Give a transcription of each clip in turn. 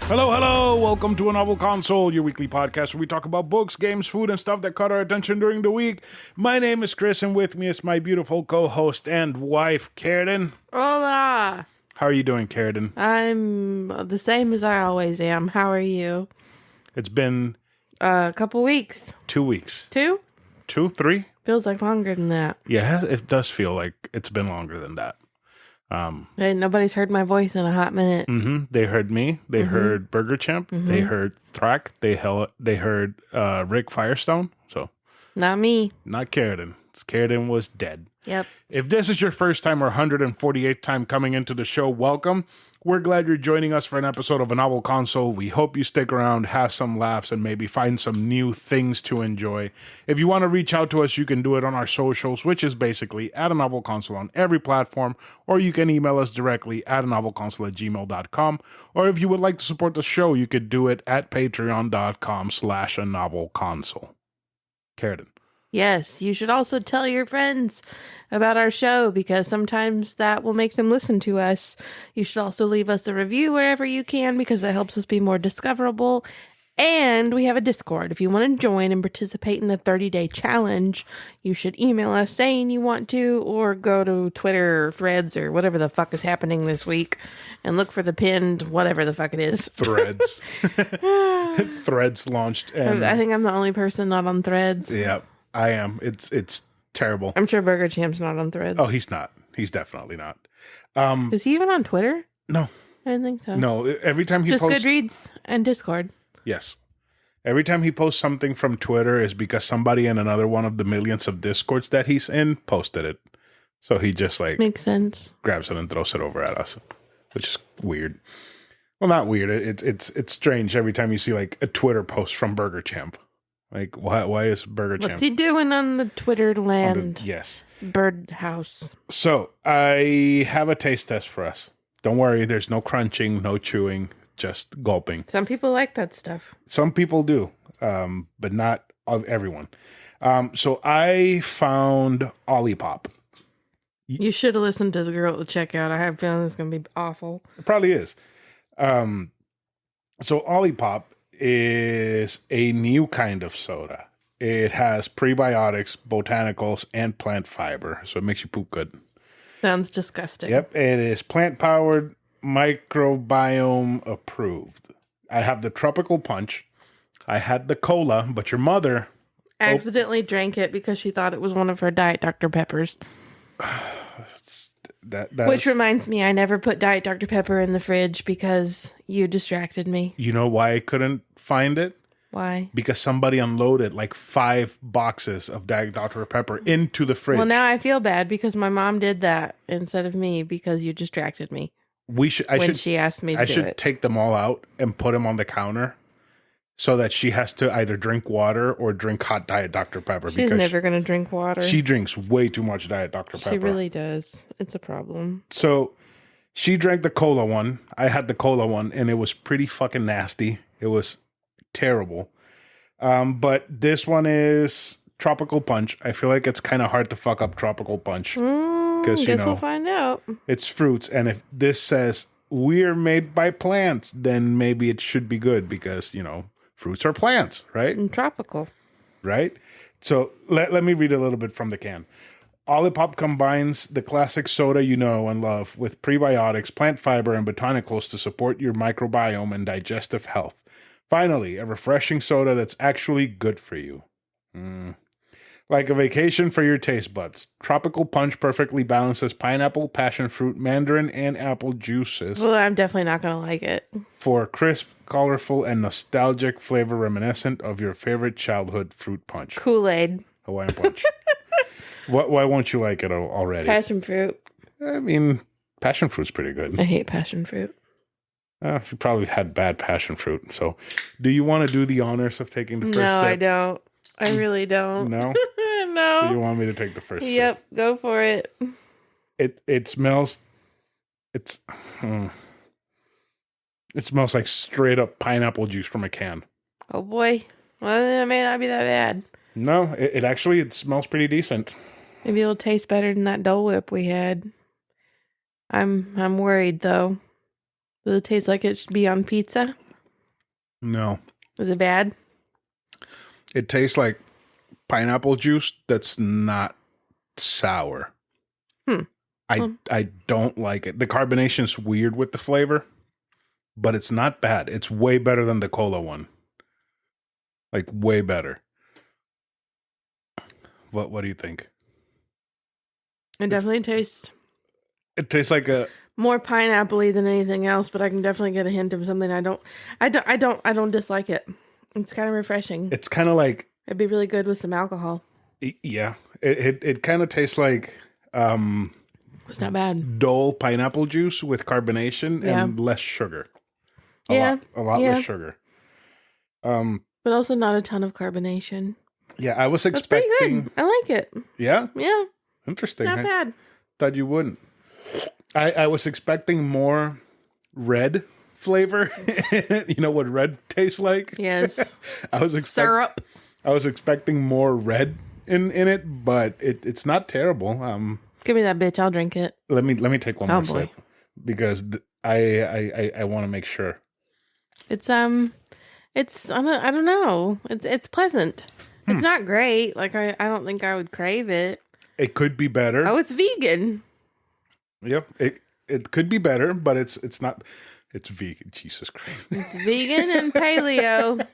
Hello, hello! Welcome to A Novel Console, your weekly podcast where we talk about books, games, food, and stuff that caught our attention during the week. My name is Chris, and with me is my beautiful co-host and wife, Karradyne. Hola! How are you doing, Karradyne? I'm the same as I always am. How are you? It's been A couple weeks. 2 weeks. 2? 2, 3? Feels like longer than that. Yeah, it does feel like it's been longer than that. Hey, nobody's heard my voice in a hot minute. They heard me. They heard Burger Champ. They heard Thrak. They heard Rick Firestone. So, Not me. not Karradyne. Karradyne was dead. Yep. If this is your first time or 148th time coming into the show, welcome. We're glad you're joining us for an episode of A Novel Console. We hope you stick around, have some laughs, and maybe find some new things to enjoy. If you want to reach out to us, you can do it on our socials, which is basically at A Novel Console on every platform, or you can email us directly at anovelconsole@gmail.com. Or if you would like to support the show, you could do it at patreon.com/anovelconsole. Karradyne. Yes, you should also tell your friends about our show because sometimes that will make them listen to us. You should also leave us a review wherever you can because that helps us be more discoverable. And we have a Discord. If you want to join and participate in the 30-day challenge, you should email us saying you want to or go to Twitter or Threads or whatever the fuck is happening this week and look for the pinned whatever the fuck it is. Threads. Threads launched. And I think I'm the only person not on Threads. yeah, I am. It's terrible. I'm sure Burger Champ's not on Threads. Oh, he's not. He's definitely not. Is he even on Twitter? No. I didn't think so. No, every time he Just posts... Goodreads and Discord. Yes. Every time he posts something from Twitter is because somebody in another one of the millions of Discords that he's in posted it. So he just Makes sense. grabs it and throws it over at us, which is weird. Well, not weird. It's strange every time you see like a Twitter post from Burger Champ. Like, why is Burger Champ? What's he doing on the Twitter land? Yes. Birdhouse. So I have a taste test for us. Don't worry. There's no crunching, no chewing, just gulping. Some people like that stuff. Some people do, but not of everyone. So I found Olipop. You should have listened to the girl at the checkout. I have a feeling it's going to be awful. It probably is. So Olipop is a new kind of soda. It has prebiotics, botanicals, and plant fiber, so it makes you poop good. Sounds disgusting. Yep, it is plant-powered, microbiome approved. I have the Tropical Punch. I had the cola, but your mother Accidentally drank it because she thought it was one of her Diet Dr. Peppers. Which reminds me, I never put Diet Dr. Pepper in the fridge because you distracted me. You know why I couldn't find it? Why? Because somebody unloaded like 5 boxes of Diet Dr. Pepper into the fridge. Well, now I feel bad because my mom did that instead of me because you distracted me. She asked me to do it. I should take them all out and put them on the counter so that she has to either drink water or drink hot Diet Dr. Pepper. She's never going to drink water. She drinks way too much Diet Dr. Pepper. She really does. It's a problem. So she drank the cola one. I had the cola one, and it was pretty fucking nasty. It was terrible. But this one is Tropical Punch. I feel like it's kind of hard to fuck up Tropical Punch. Guess we'll find out. It's fruits. And if this says we're made by plants, then maybe it should be good because, fruits are plants, right? And tropical. Right? So let me read a little bit from the can. Olipop combines the classic soda you know and love with prebiotics, plant fiber, and botanicals to support your microbiome and digestive health. Finally, a refreshing soda that's actually good for you. Like a vacation for your taste buds. Tropical Punch perfectly balances pineapple, passion fruit, mandarin, and apple juices. Well, I'm definitely not going to like it. For a crisp, colorful, and nostalgic flavor reminiscent of your favorite childhood fruit punch. Kool-Aid. Hawaiian Punch. Why won't you like it already? Passion fruit. I mean, passion fruit's pretty good. I hate passion fruit. You probably had bad passion fruit. So, do you want to do the honors of taking the first sip? No, I don't. I really don't. No? No. So you want me to take the first sip? Yep, go for it. It smells... It smells like straight up pineapple juice from a can. Oh boy. Well, it may not be that bad. No, it smells pretty decent. Maybe it'll taste better than that Dole Whip we had. I'm worried though. Does it taste like it should be on pizza? No. Is it bad? It tastes like pineapple juice that's not sour. Hmm. I don't like it. The carbonation's weird with the flavor, but it's not bad. It's way better than the cola one. Like way better. What do you think? It definitely tastes It tastes like a more pineapple-y than anything else, but I can definitely get a hint of something I don't dislike it. It's kind of refreshing. it's kind of like It'd be really good with some alcohol. yeah. It kind of tastes like It's not bad. dull pineapple juice with carbonation Yeah. and less sugar. Yeah. A lot Yeah. less sugar. But also not a ton of carbonation. Yeah, I was That's pretty expecting. good. I like it. Yeah, Yeah. interesting. Not I bad. thought you wouldn't. I was expecting more red flavor. You know what red tastes like? Yes. I was Syrup. I was expecting more red in it, but it's not terrible. Give me that bitch. I'll drink it. Let me take one Oh, more boy. sip because I want to make sure. It's I don't know. It's pleasant. It's not great. Like I don't think I would crave it. It could be better. Oh, it's vegan. Yep. It could be better, but it's not. It's vegan. Jesus Christ. It's vegan and paleo.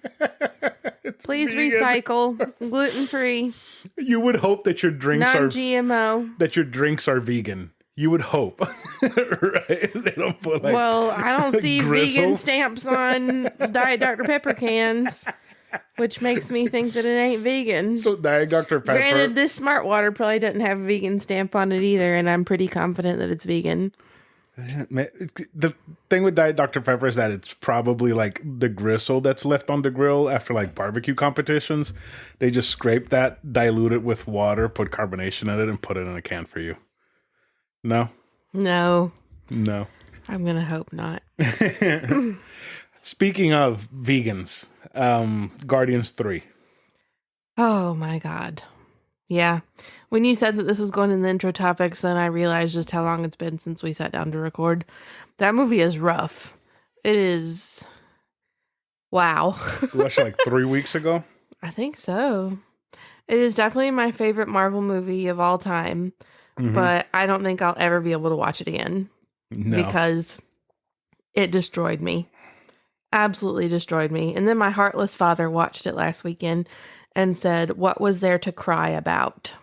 Please vegan. recycle. Gluten free. You would hope that your drinks Non are GMO. vegan. You would hope, right? They don't put like Well, I don't see gristle. vegan stamps on Diet Dr. Pepper cans, which makes me think that it ain't vegan. So Diet Dr. Pepper. Granted, this smart water probably doesn't have a vegan stamp on it either, and I'm pretty confident that it's vegan. The thing with Diet Dr. Pepper is that it's probably like the gristle that's left on the grill after like barbecue competitions. They just scrape that, dilute it with water, put carbonation in it, and put it in a can for you. No, No, no. I'm going to hope not. Speaking of vegans, Guardians 3. Oh my God. Yeah. When you said that this was going in the intro topics, then I realized just how long it's been since we sat down to record. That movie is rough. It is. Wow. You watched it like 3 weeks ago. I think so. It is definitely my favorite Marvel movie of all time, but I don't think I'll ever be able to watch it again No. because it destroyed me. Absolutely destroyed me. And then my heartless father watched it last weekend and said, "What was there to cry about?"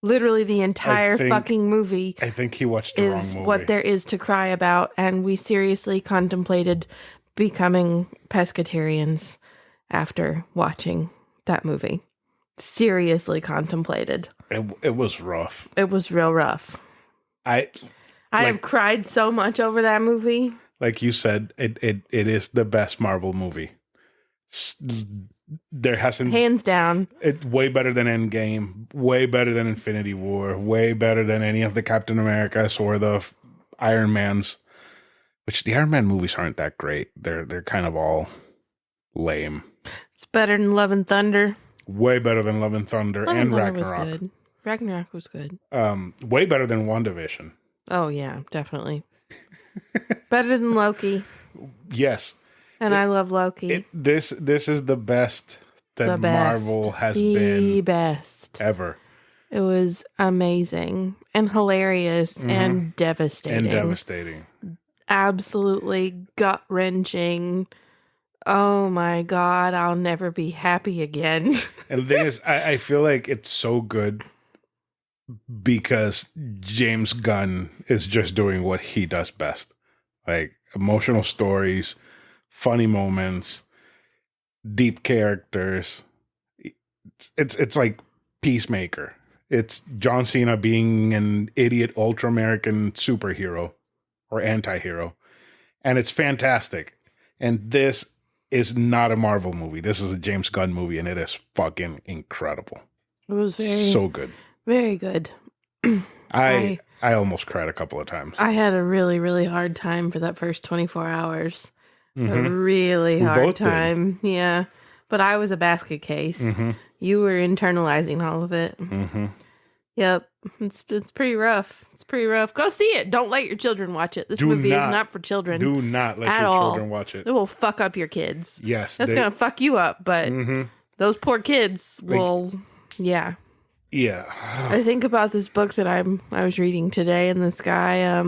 Literally the entire fucking movie I think he watched the wrong is movie. what there is to cry about. And we seriously contemplated becoming pescatarians after watching that movie. Seriously contemplated. It was rough. It was real rough. I have cried so much over that movie. like you said, it is the best Marvel movie. There hasn't Hands down. It's way better than Endgame, way better than Infinity War, way better than any of the Captain Americas or the Iron Mans. Which the Iron Man movies aren't that great. They're kind of all lame. It's better than Love and Thunder. Way better than Love and Thunder Love and Thunder Ragnarok. was good. Ragnarok was good. Way better than WandaVision. Oh yeah, definitely. Better than Loki. Yes. And I love Loki. This is the best that The best. Marvel has the been best. ever. It was amazing and hilarious and devastating. Absolutely gut wrenching. Oh my God, I'll never be happy again. And the thing is, I feel like it's so good because James Gunn is just doing what he does best. Like emotional stories, funny moments, deep characters. It's like Peacemaker. It's John Cena being an idiot ultra American superhero or anti-hero. And it's fantastic. And this is not a Marvel movie. This is a James Gunn movie, and it is fucking incredible. It was So good. very good. I almost cried a couple of times. I had a really, really hard time for that first 24 hours. A Mhm. really We hard both did. time. Yeah. But I was a basket case. Mm-hmm. You were internalizing all of it. Mm-hmm. Yep. It's pretty rough. It's pretty rough. Go see it. Don't let your children watch it. This movie is not for children. Do not let your children watch it. It will fuck up your kids. Yes. That's going to fuck you up, but those poor kids will, yeah. Yeah. I think about this book that I was reading today, and this guy,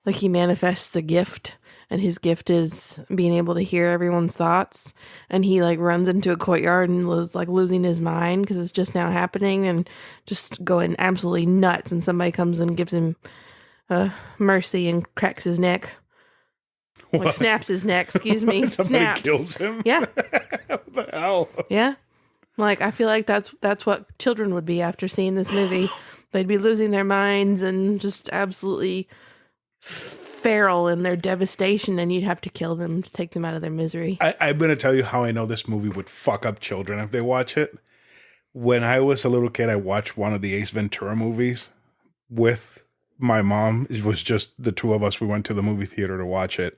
like he manifests a gift, and his gift is being able to hear everyone's thoughts. And he like runs into a courtyard and was like losing his mind because it's just now happening and just going absolutely nuts. And somebody comes and gives him mercy and cracks his neck. Like snaps his neck, excuse me. Somebody kills him? Yeah. What the hell? Yeah. Like, I feel like that's what children would be after seeing this movie. They'd be losing their minds and just absolutely feral in their devastation, and you'd have to kill them to take them out of their misery. I'm going to tell you how I know this movie would fuck up children if they watch it. When I was a little kid, I watched one of the Ace Ventura movies with my mom. It was just the two of us. We went to the movie theater to watch it.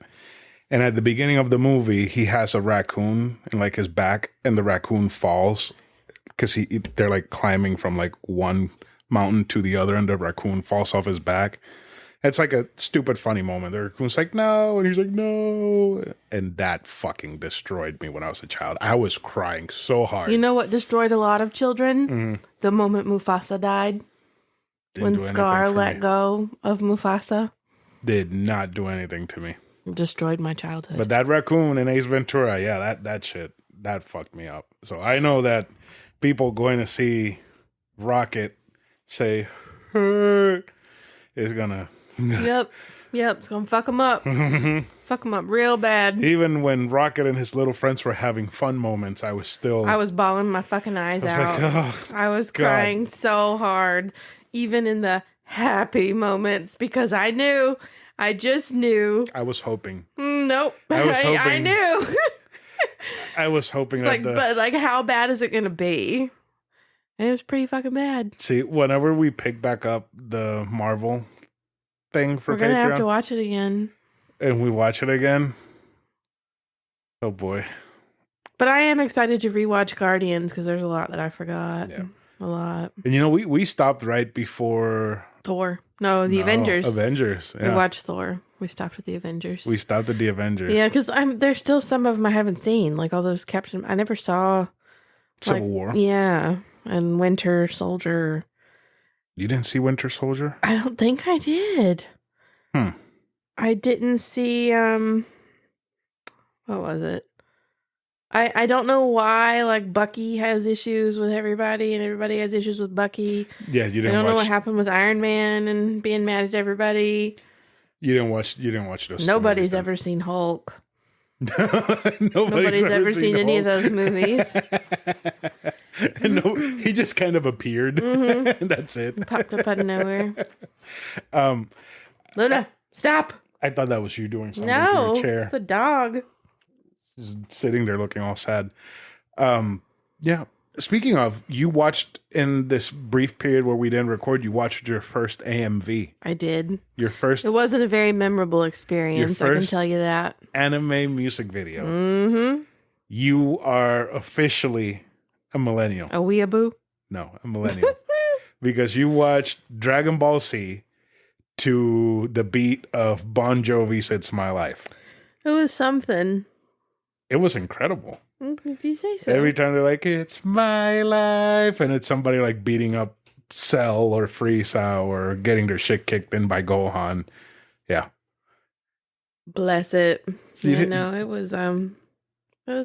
And at the beginning of the movie, he has a raccoon in like his back, and the raccoon falls because they're like climbing from like one mountain to the other, and the raccoon falls off his back. It's like a stupid, funny moment. The raccoon's like, no. And he's like, no. And that fucking destroyed me when I was a child. I was crying so hard. You know what destroyed a lot of children? The moment Mufasa died. When Scar let go of Mufasa. Did not do anything to me. Destroyed my childhood. But that raccoon in Ace Ventura, yeah, that shit, that fucked me up. So I know that people going to see Rocket say, hurt, is gonna... Yep, it's gonna fuck him up. Fuck him up real bad. Even when Rocket and his little friends were having fun moments, I was bawling my fucking eyes out. Like, oh, I was crying so hard, even in the happy moments, because I just knew. I was hoping. Nope. I knew. I was hoping but like, how bad is it gonna be? And it was pretty fucking bad. See, whenever we pick back up the Marvel thing for Patreon, we're gonna have to watch it again. And we watch it again. Oh boy. But I am excited to rewatch Guardians because there's a lot that I forgot. Yeah. A lot. And you know, we stopped right before Thor. No, Avengers. Avengers. Yeah. We watched Thor. We stopped at the Avengers. We stopped at the Avengers. Yeah, because there's still some of them I haven't seen. Like all those Captain. I never saw Civil War. Yeah, and Winter Soldier. You didn't see Winter Soldier? I don't think I did. I didn't see. What was it? I don't know why. Like Bucky has issues with everybody, and everybody has issues with Bucky. Yeah, you didn't. I don't know what happened with Iron Man and being mad at everybody. You didn't watch those. Nobody's ever seen Hulk. Nobody's ever seen any of those movies. No, he just kind of appeared. That's it. Popped up out of nowhere. Luna, stop. I thought that was you doing something to your chair. It's the dog. Just sitting there looking all sad. Yeah. Speaking of, you watched in this brief period where we didn't record, you watched your first AMV. I did. Your first. It wasn't a very memorable experience, I can tell you that. Anime music video. You are officially a millennial. A weeaboo? No, a millennial. Because you watched Dragon Ball Z to the beat of Bon Jovi's It's My Life. It was something. It was incredible. If you say so. Every time they're like, it's my life, and it's somebody like beating up Cell or Frieza or getting their shit kicked in by Gohan. Yeah. Bless it. Yeah, no, it was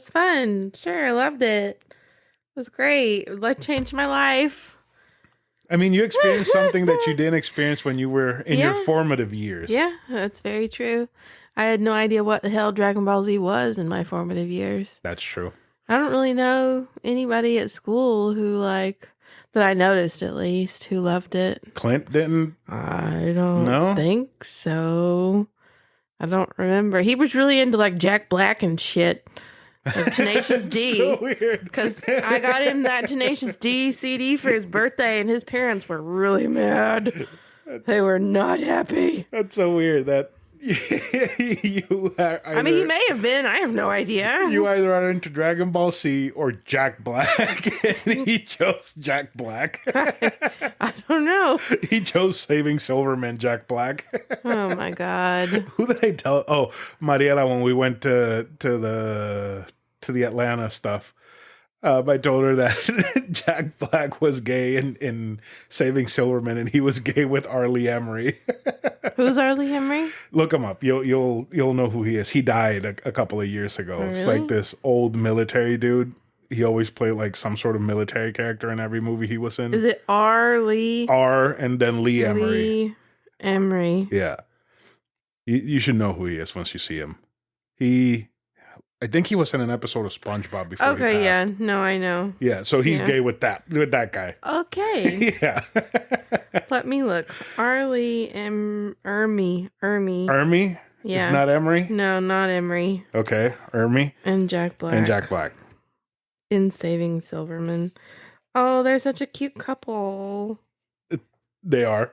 fun. Sure, I loved it. It was great. It changed my life. I mean, you experienced something that you didn't experience when you were in your formative years. Yeah, that's very true. I had no idea what the hell Dragon Ball Z was in my formative years. That's true. I don't really know anybody at school who that I noticed at least, who loved it. Clint didn't? I don't think so. I don't remember. He was really into Jack Black and shit. Like Tenacious D. So weird. Because I got him that Tenacious D CD for his birthday, and his parents were really mad. They were not happy. That's so weird. you are I mean, he either, may have been. I have no idea. you either are into Dragon Ball Z or Jack Black, and he chose Jack Black. I don't know. He chose Saving Silverman Jack Black. Oh my god. Who did I tell? Oh, Mariela, when we went to the Atlanta stuff. I told her that Jack Black was gay in Saving Silverman, and he was gay with Arlie Emery. Who's Arlie Henry? Look him up. You'll know who he is. He died a couple of years ago. Oh, It's really? like this old military dude. He always played like some sort of military character in every movie he was in. Is it Arlie R and then Lee Emery. Lee Emery? Yeah, you should know who he is once you see him. I think he was in an episode of SpongeBob before. Okay, he yeah. passed. No, I know. Yeah, so he's Yeah. gay with that guy. Okay. Yeah. Let me look. Arlie Ermy. Ermy? Yeah. It's not Emery? No, not Emery. Okay, Ermy And Jack Black. and Jack Black. In Saving Silverman. Oh, they're such a cute couple. They are.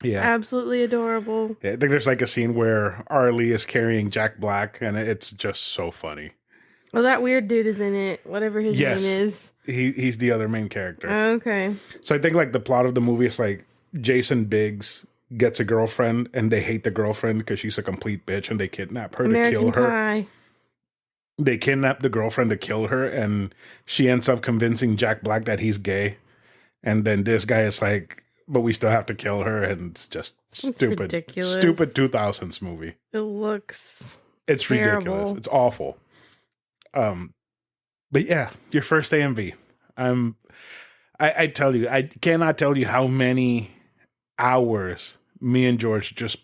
Yeah. Absolutely adorable. I think there's like a scene where Arlie is carrying Jack Black, and it's just so funny. Well, that weird dude is in it. Whatever his Yes. name is. He's the other main character. Okay. So I think like the plot of the movie is like Jason Biggs gets a girlfriend, and they hate the girlfriend because she's a complete bitch, and they kidnap her to American kill her. Pie. They kidnap the girlfriend to kill her, and she ends up convincing Jack Black that he's gay. And then this guy is like, but we still have to kill her, and it's just stupid. ridiculous. Stupid 2000s movie. It looks It's ridiculous. terrible. It's awful. But yeah, your first AMV. I tell you, I cannot tell you how many hours me and George just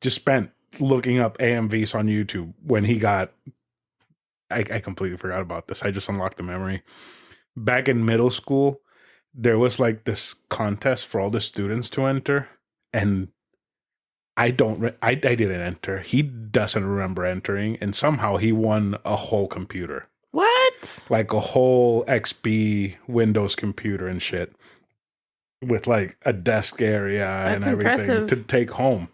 spent looking up AMVs on YouTube when he got. I completely forgot about this. I just unlocked the memory. Back in middle school, there was like this contest for all the students to enter, and I didn't enter. He doesn't remember entering, and somehow he won a whole computer. what? Like a whole XP Windows computer and shit. With like a desk area and That's everything impressive. to take home.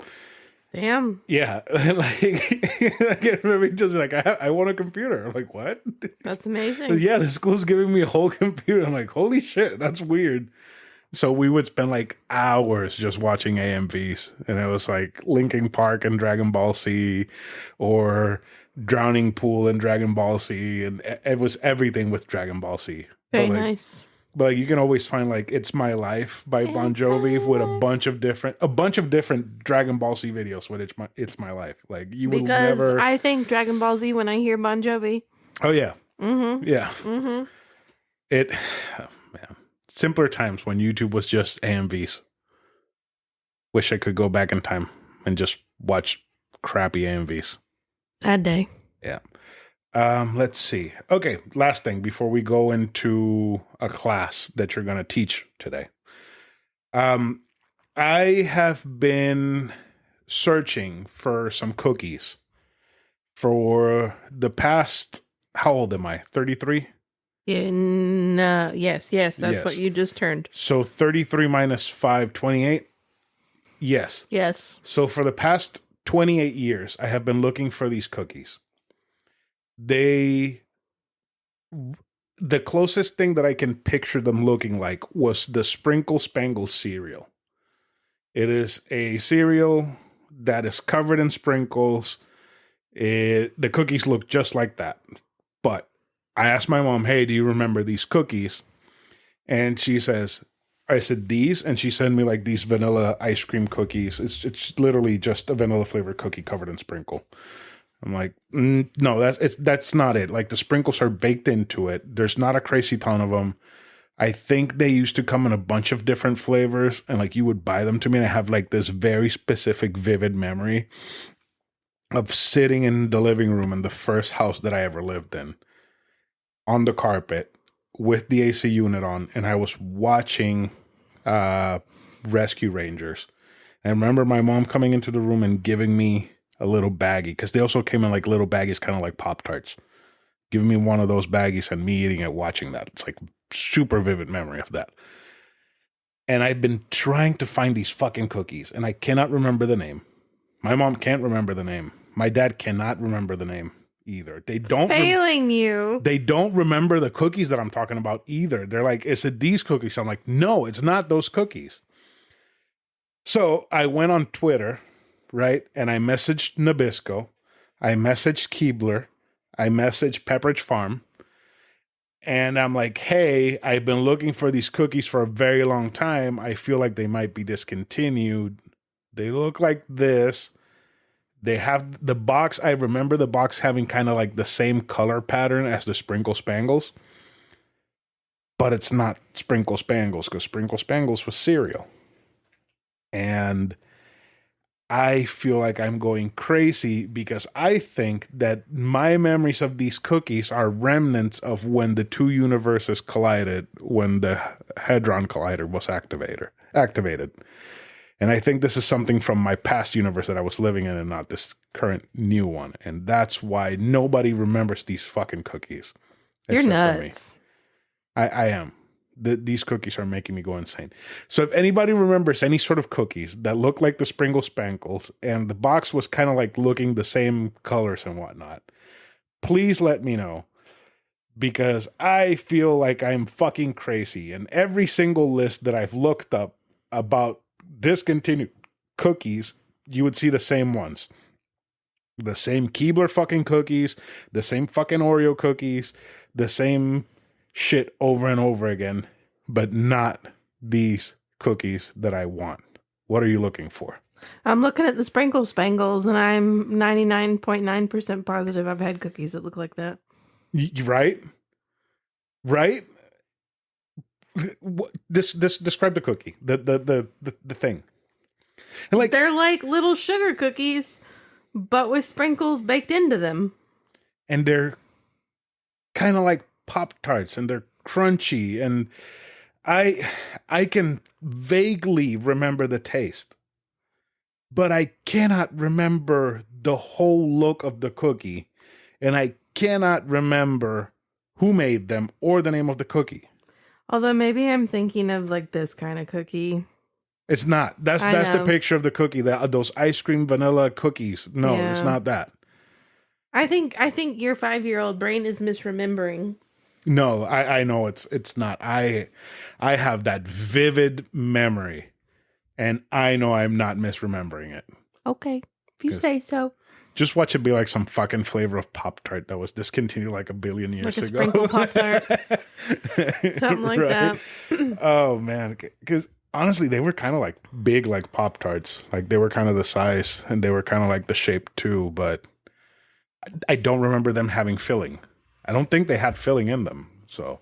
Damn. Yeah. Like I can't remember, he just like, I want a computer. I'm like, what? That's amazing. Yeah, the school's giving me a whole computer. I'm like, holy shit, that's weird. So we would spend like hours just watching AMVs, and it was like Linkin Park and Dragon Ball Z, or Drowning Pool and Dragon Ball Z, and it was everything with Dragon Ball Z. Very but like, nice. But like, you can always find like "It's My Life" by Bon It's Jovi my with life. a bunch of different Dragon Ball Z videos with "It's My Life." Like you would Because never. I think Dragon Ball Z when I hear Bon Jovi. Oh yeah, Mm-hmm. yeah. Mm-hmm. It, oh, man. Simpler times when YouTube was just AMVs. Wish I could go back in time and just watch crappy AMVs. That day. Yeah. Let's see. Okay, last thing before we go into a class that you're going to teach today. I have been searching for some cookies for the past, how old am I? 33? Yeah, no, yes, that's Yes. what you just turned. So 33 minus 5, 28? Yes. Yes. So for the past 28 years, I have been looking for these cookies. The closest thing that I can picture them looking like was the Sprinkle Spangle cereal. It is a cereal that is covered in sprinkles. The cookies look just like that. But I asked my mom, hey, do you remember these cookies? And she says, I said, these? And she sent me like these vanilla ice cream cookies. It's literally just a vanilla flavored cookie covered in sprinkle. I'm like, no, that's not it. Like the sprinkles are baked into it. There's not a crazy ton of them. I think they used to come in a bunch of different flavors, and like you would buy them to me. And I have like this very specific, vivid memory of sitting in the living room in the first house that I ever lived in, on the carpet with the AC unit on, and I was watching Rescue Rangers. And I remember my mom coming into the room and giving me a little baggie, because they also came in like little baggies, kind of like Pop-Tarts. Giving me one of those baggies and me eating it, watching that. It's like super vivid memory of that. And I've been trying to find these fucking cookies, and I cannot remember the name. My mom can't remember the name. My dad cannot remember the name either. They don't Failing you. They don't remember the cookies that I'm talking about either. They're like, is it these cookies? I'm like, no, it's not those cookies. So I went on Twitter, right? And I messaged Nabisco. I messaged Keebler. I messaged Pepperidge Farm. And I'm like, hey, I've been looking for these cookies for a very long time. I feel like they might be discontinued. They look like this. They have the box. I remember the box having kind of like the same color pattern as the Sprinkle Spangles. But it's not Sprinkle Spangles because Sprinkle Spangles was cereal. And I feel like I'm going crazy because I think that my memories of these cookies are remnants of when the two universes collided, when the Hadron Collider was activated. And I think this is something from my past universe that I was living in and not this current new one. And that's why nobody remembers these fucking cookies. You're nuts. I am. These cookies are making me go insane. So if anybody remembers any sort of cookies that look like the Sprinkle Spangles and the box was kind of like looking the same colors and whatnot, please let me know. Because I feel like I'm fucking crazy. And every single list that I've looked up about discontinued cookies, you would see the same ones. The same Keebler fucking cookies, the same fucking Oreo cookies, the same shit over and over again, but not these cookies that I want. What are you looking for? I'm looking at the Sprinkle Spangles, and I'm 99.9% positive I've had cookies that look like that. Right? Right? This describe the cookie, the thing. And like they're like little sugar cookies, but with sprinkles baked into them. And they're kind of like Pop-Tarts, and they're crunchy, and I can vaguely remember the taste, but I cannot remember the whole look of the cookie, and I cannot remember who made them or the name of the cookie. Although maybe I'm thinking of like this kind of cookie. It's not. That's the picture of the cookie. Those ice cream vanilla cookies. No, yeah. It's not that. I think your 5-year-old brain is misremembering. No, I know it's not. I have that vivid memory, and I know I'm not misremembering it. Okay, if you say so. Just watch it be like some fucking flavor of Pop-Tart that was discontinued like a billion years ago. Like a sprinkle Pop-Tart. Something like that. Oh, man. Because honestly, they were kind of like big like Pop-Tarts. Like they were kind of the size, and they were kind of like the shape too, but I don't remember them having filling. I don't think they had filling in them. So,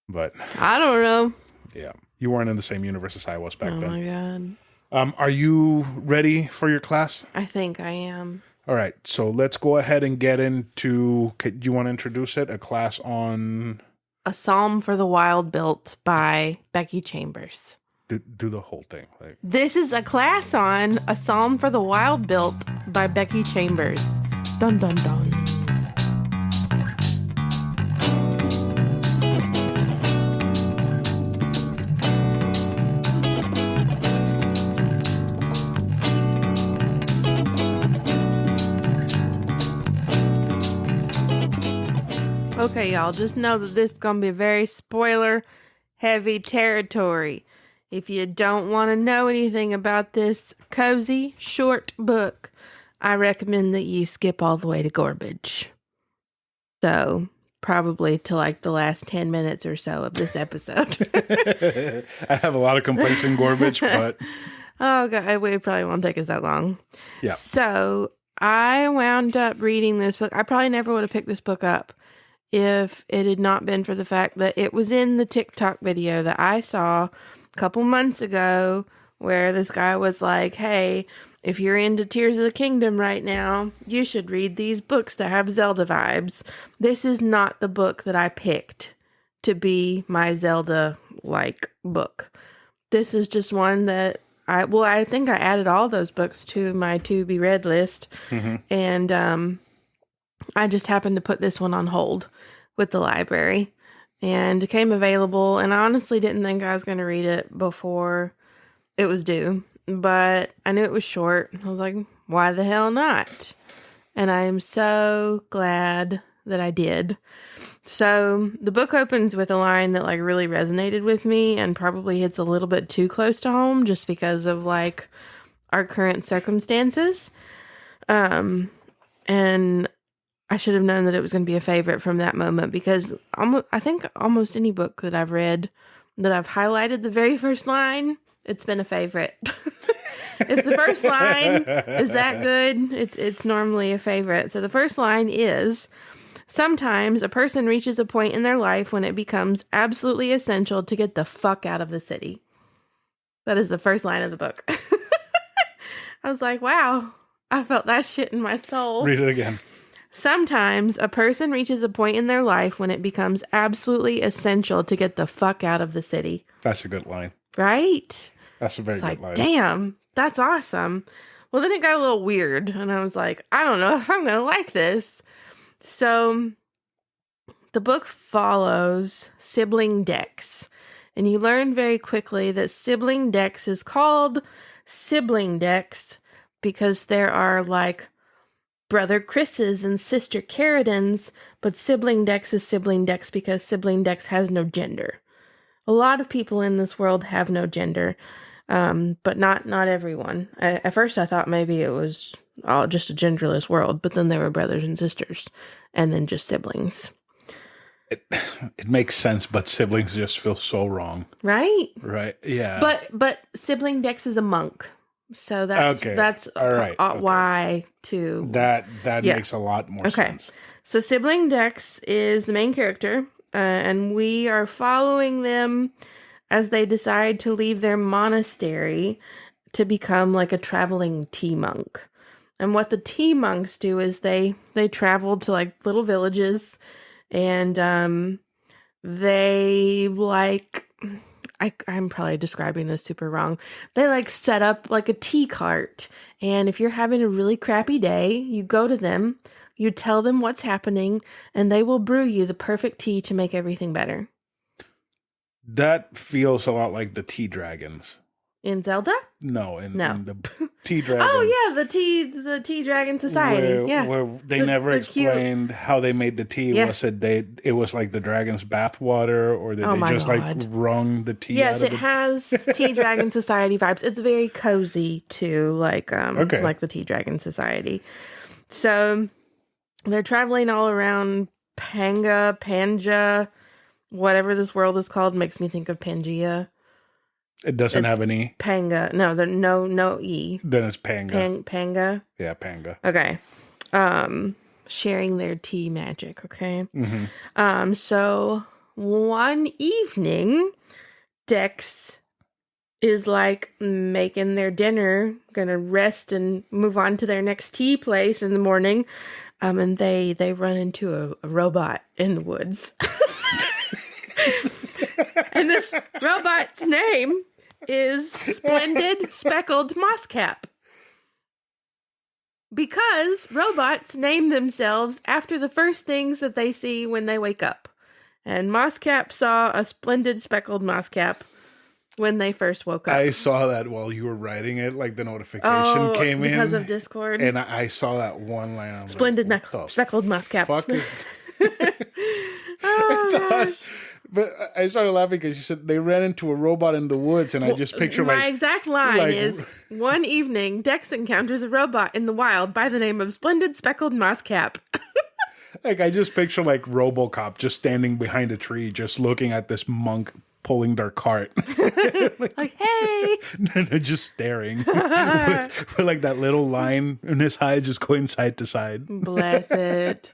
but I don't know. Yeah. You weren't in the same universe as I was back then. Oh my God. Are you ready for your class? I think I am. All right. So let's go ahead and get into, do you want to introduce it? A class on A Psalm for the Wild Built by Becky Chambers. Do the whole thing. This is a class on A Psalm for the Wild Built by Becky Chambers. Dun dun dun. Okay, y'all, just know that this is going to be a very spoiler-heavy territory. If you don't want to know anything about this cozy, short book, I recommend that you skip all the way to garbage. So, probably to like the last 10 minutes or so of this episode. I have a lot of complaints in garbage, but... Oh, God, it probably won't take us that long. Yeah. So, I wound up reading this book. I probably never would have picked this book up if it had not been for the fact that it was in the TikTok video that I saw a couple months ago where this guy was like, hey, if you're into Tears of the Kingdom right now, you should read these books that have Zelda vibes. This is not the book that I picked to be my Zelda-like book. This is just one that I think I added all those books to my to-be-read list. Mm-hmm. And I just happened to put this one on hold with the library, and it came available, and I honestly didn't think I was going to read it before it was due. but I knew it was short. I was like, why the hell not? And I am so glad that I did. So the book opens with a line that like really resonated with me and probably hits a little bit too close to home just because of like our current circumstances. And I should have known that it was going to be a favorite from that moment because I think almost any book that I've read that I've highlighted the very first line, it's been a favorite. If the first line is that good, it's normally a favorite. So the first line is, sometimes a person reaches a point in their life when it becomes absolutely essential to get the fuck out of the city. That is the first line of the book. I was like, wow, I felt that shit in my soul. Read it again. Sometimes a person reaches a point in their life when it becomes absolutely essential to get the fuck out of the city. That's a good line. Right? That's a very It's good like, line. damn, that's awesome. Well, then it got a little weird, and I was like, I don't know if I'm going to like this. So the book follows sibling Dex, and you learn very quickly that sibling Dex is called sibling Dex because there are like brother Chris's and sister Karradynes, but sibling Dex is sibling Dex because sibling Dex has no gender. A lot of people in this world have no gender, but not everyone. At first I thought maybe it was just a genderless world, but then there were brothers and sisters, and then just siblings. It makes sense, but siblings just feel so wrong. Right? Right? Yeah. But sibling Dex is a monk. So that's Okay. that's All right. Okay. why too. That Yeah. makes a lot more sense. So sibling Dex is the main character, and we are following them as they decide to leave their monastery to become like a traveling tea monk. And what the tea monks do is they travel to like little villages, and they like, I'm probably describing this super wrong. They like set up like a tea cart. And if you're having a really crappy day, you go to them, you tell them what's happening, and they will brew you the perfect tea to make everything better. That feels a lot like the Tea Dragons. In Zelda? No, in the No. Tea Dragon. Oh yeah, the Tea Dragon Society. Where they never explained how they made the tea. Yeah. It was like the dragon's bathwater, or did Oh they my just God. like wrung the tea? Yes, out of it has Tea Dragon Society vibes. It's very cozy too, like the Tea Dragon Society. So they're traveling all around Panja, whatever this world is called, makes me think of Pangea. It doesn't have an E. Panga. No, there no E. Then it's Panga. Panga. Yeah, Panga. Okay. Sharing their tea magic, okay? Mm-hmm. So one evening, Dex is like making their dinner, gonna rest and move on to their next tea place in the morning. And they run into a robot in the woods. And this robot's name is Splendid Speckled Mosscap. Because robots name themselves after the first things that they see when they wake up. And Mosscap saw a splendid speckled mosscap when they first woke up. I saw that while you were writing it, like the notification came in. Because of Discord. And I saw that one line. Splendid speckled mosscap. Fuck is... Oh, gosh. But I started laughing because you said they ran into a robot in the woods, and I just picture my exact line is, one evening, Dex encounters a robot in the wild by the name of Splendid Speckled Mosscap. Like, I just picture like RoboCop just standing behind a tree, just looking at this monk pulling their cart. Like, hey! No, just staring with like that little line in his eye just going side to side. Bless it.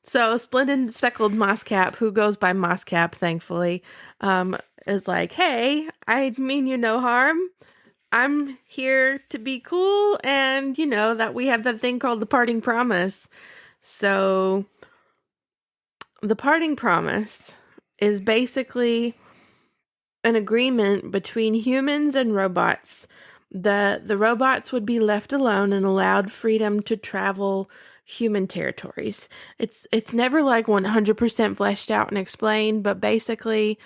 So Splendid Speckled Mosscap, who goes by Mosscap, thankfully, is like, hey, I mean you no harm. I'm here to be cool, and you know that we have that thing called the parting promise. So the parting promise is basically an agreement between humans and robots that the robots would be left alone and allowed freedom to travel human territories. It's never like 100% fleshed out and explained, but basically,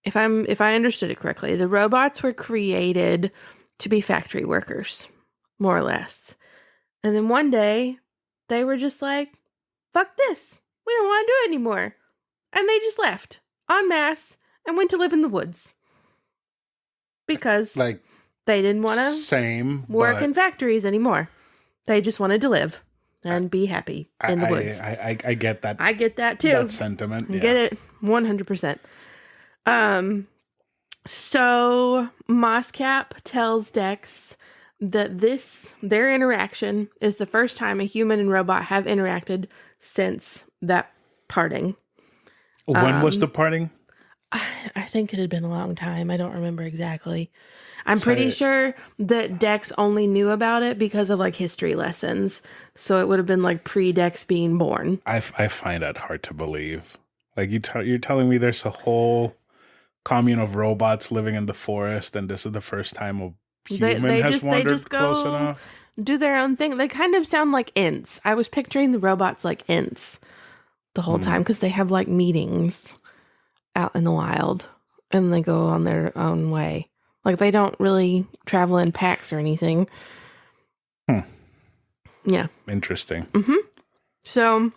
if I understood it correctly, the robots were created to be factory workers, more or less. And then one day, they were just like, fuck this. We don't want to do it anymore. And they just left en masse and went to live in the woods. Because Like, they didn't want to work in factories anymore. They just wanted to live and be happy in the woods. I get that. I get that too. That sentiment. I get it 100%. So Moscap tells Dex that their interaction is the first time a human and robot have interacted since that parting. When was the parting? I think it had been a long time. I don't remember exactly. I'm pretty sure that Dex only knew about it because of like history lessons. So it would have been like pre-Dex being born. I find that hard to believe. Like you're telling me there's a whole commune of robots living in the forest, and this is the first time a human has wandered close enough. Do their own thing. They kind of sound like Ints. I was picturing the robots like Ints the whole time because they have like meetings out in the wild and they go on their own way. Like they don't really travel in packs or anything. Yeah. Interesting. So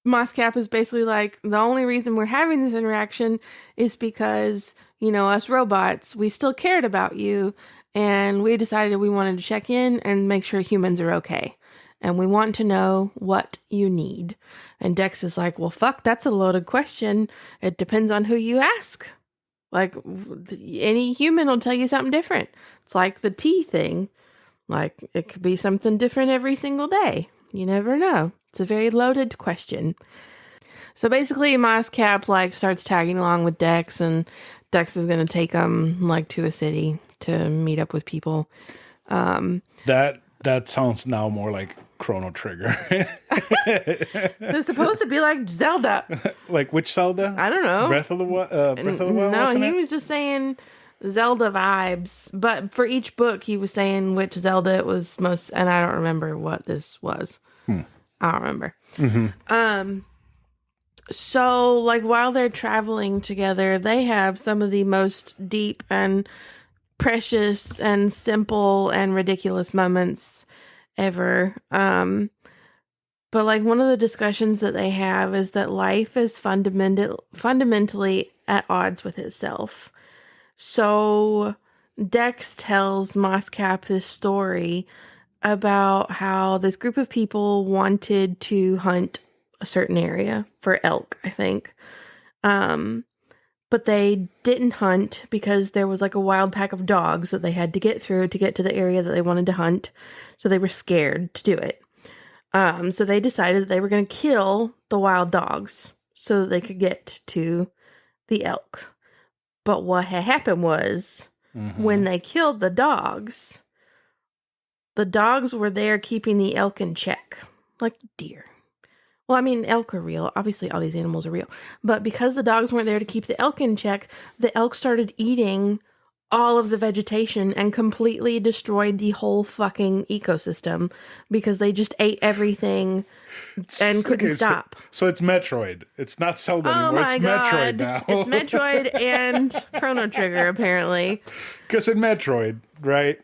Moscap is basically like, the only reason we're having this interaction is because, you know, us robots, we still cared about you and we decided we wanted to check in and make sure humans are okay. And we want to know what you need. And Dex is like, well, fuck, that's a loaded question. It depends on who you ask. Like, any human will tell you something different. It's like the tea thing. Like, it could be something different every single day. You never know. It's a very loaded question. So basically, Moscap, like, starts tagging along with Dex, and Dex is going to take him, like, to a city to meet up with people. That sounds now more like Chrono Trigger. They're supposed to be like Zelda. Like which Zelda? I don't know. Breath of the Wild? No, he was just saying Zelda vibes. But for each book, he was saying which Zelda it was most, and I don't remember what this was. I don't remember. So, like, while they're traveling together, they have some of the most deep and precious and simple and ridiculous moments ever. But like one of the discussions that they have is that life is fundamentally at odds with itself. So Dex tells Moscap this story about how this group of people wanted to hunt a certain area for elk, I think. But they didn't hunt because there was like a wild pack of dogs that they had to get through to get to the area that they wanted to hunt. So they were scared to do it. So they decided that they were going to kill the wild dogs so that they could get to the elk. But what had happened was when they killed the dogs were there keeping the elk in check, like deer. Well, I mean, elk are real. Obviously, all these animals are real. But because the dogs weren't there to keep the elk in check, the elk started eating all of the vegetation and completely destroyed the whole fucking ecosystem because they just ate everything and couldn't stop. So it's Metroid. It's not Zelda anymore. Oh my it's God. Metroid now. It's Metroid and Chrono Trigger, apparently. Because in Metroid, right?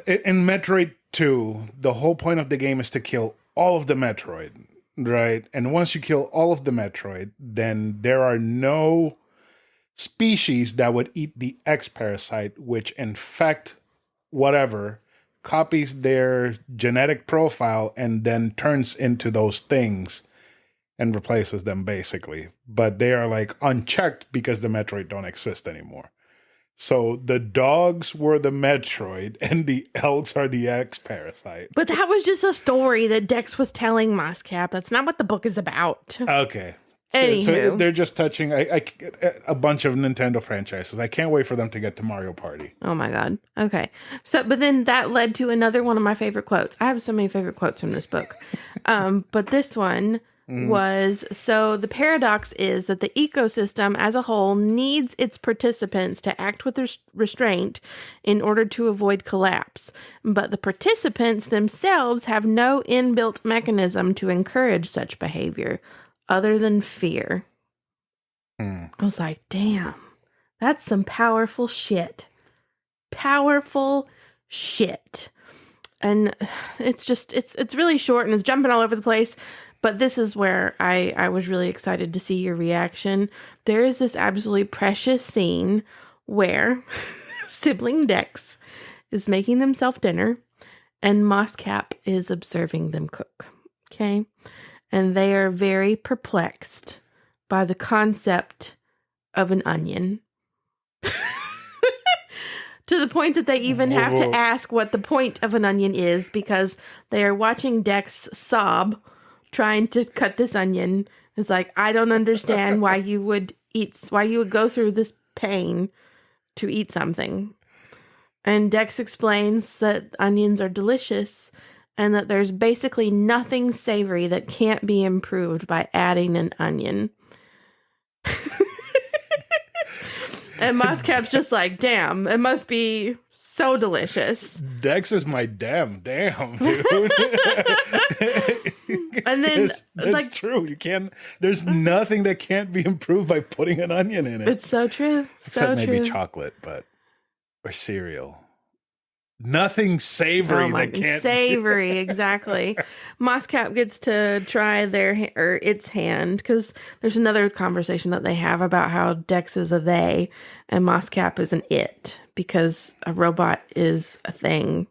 In Metroid 2, the whole point of the game is to kill all of the Metroid, right? And once you kill all of the Metroid, then there are no species that would eat the X parasite, which infect whatever, copies their genetic profile, and then turns into those things and replaces them, basically. But they are like unchecked because the Metroid don't exist anymore. So the dogs were the Metroid and the elks are the X parasite. But that was just a story that Dex was telling Moscap. That's not what the book is about. Okay. Anywho. So they're just touching a bunch of Nintendo franchises. I can't wait for them to get to Mario Party. Oh my God. Okay. So, but then that led to another one of my favorite quotes. I have so many favorite quotes from this book. But this one was, so the paradox is that the ecosystem as a whole needs its participants to act with restraint in order to avoid collapse. But the participants themselves have no inbuilt mechanism to encourage such behavior other than fear. I was like, damn, That's some powerful shit. Powerful shit. And it's really short and it's jumping all over the place. But this is where I was really excited to see your reaction. There is this absolutely precious scene where sibling Dex is making themselves dinner and Mosscap is observing them cook. Okay? And they are very perplexed by the concept of an onion. To the point that they even have to ask what the point of an onion is because they are watching Dex sob trying to cut this onion. It's like, I don't understand why you would go through this pain to eat something. And Dex explains that onions are delicious and that there's basically nothing savory that can't be improved by adding an onion. And Mosscap's just like, damn, it must be so delicious. Dex is my damn, dude. And then, that's true. You can't. There's nothing that can't be improved by putting an onion in it. It's so true. Except maybe chocolate, or cereal. Nothing savory that can't. Savory, exactly. Mosscap gets to try its hand because there's another conversation that they have about how Dex is a they and Mosscap is an it because a robot is a thing,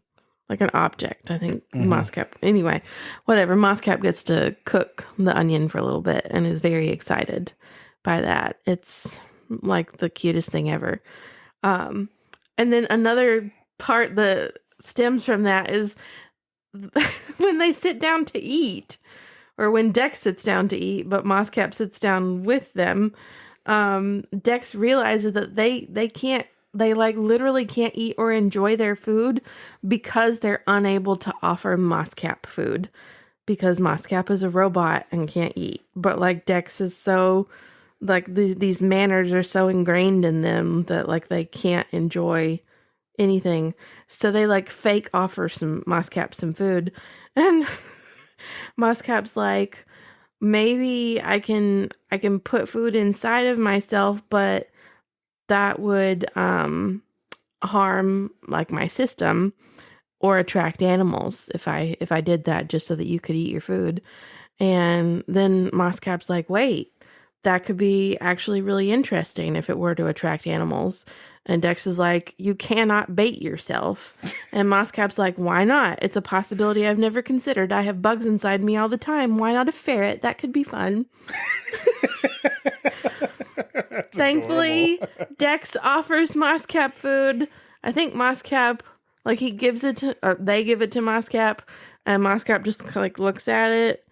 like an object. I think Mosscap. Anyway, whatever. Mosscap gets to cook the onion for a little bit and is very excited by that. It's like the cutest thing ever. And then another part that stems from that is when they sit down to eat, or when Dex sits down to eat, but Mosscap sits down with them. Dex realizes that they literally can't eat or enjoy their food because they're unable to offer Mosscap food because Mosscap is a robot and can't eat. But like Dex is so these manners are so ingrained in them that like they can't enjoy anything. So they like fake offer Mosscap some food. And Mosscap's like, maybe I can put food inside of myself, but that would harm like my system or attract animals if I did that just so that you could eat your food. And then Mosscap's like, wait, that could be actually really interesting if it were to attract animals. And Dex is like, you cannot bait yourself. And Mosscap's like, why not? It's a possibility I've never considered. I have bugs inside me all the time. Why not a ferret? That could be fun. Thankfully, adorable. Dex offers Mosscap food. I think Mosscap, like they give it to Mosscap, and Mosscap just like looks at it.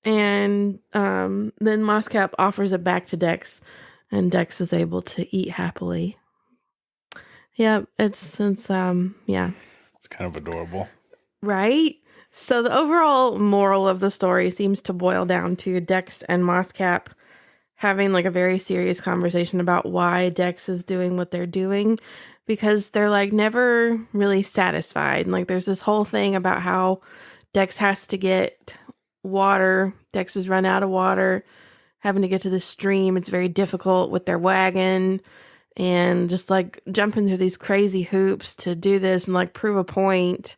And then Mosscap offers it back to Dex, and Dex is able to eat happily. Yeah, it's yeah. It's kind of adorable. Right? So the overall moral of the story seems to boil down to Dex and Mosscap having like a very serious conversation about why Dex is doing what they're doing, because they're like never really satisfied. And like there's this whole thing about how Dex has to get water. Dex has run out of water, having to get to the stream. It's very difficult with their wagon. And just like jumping through these crazy hoops to do this and like prove a point.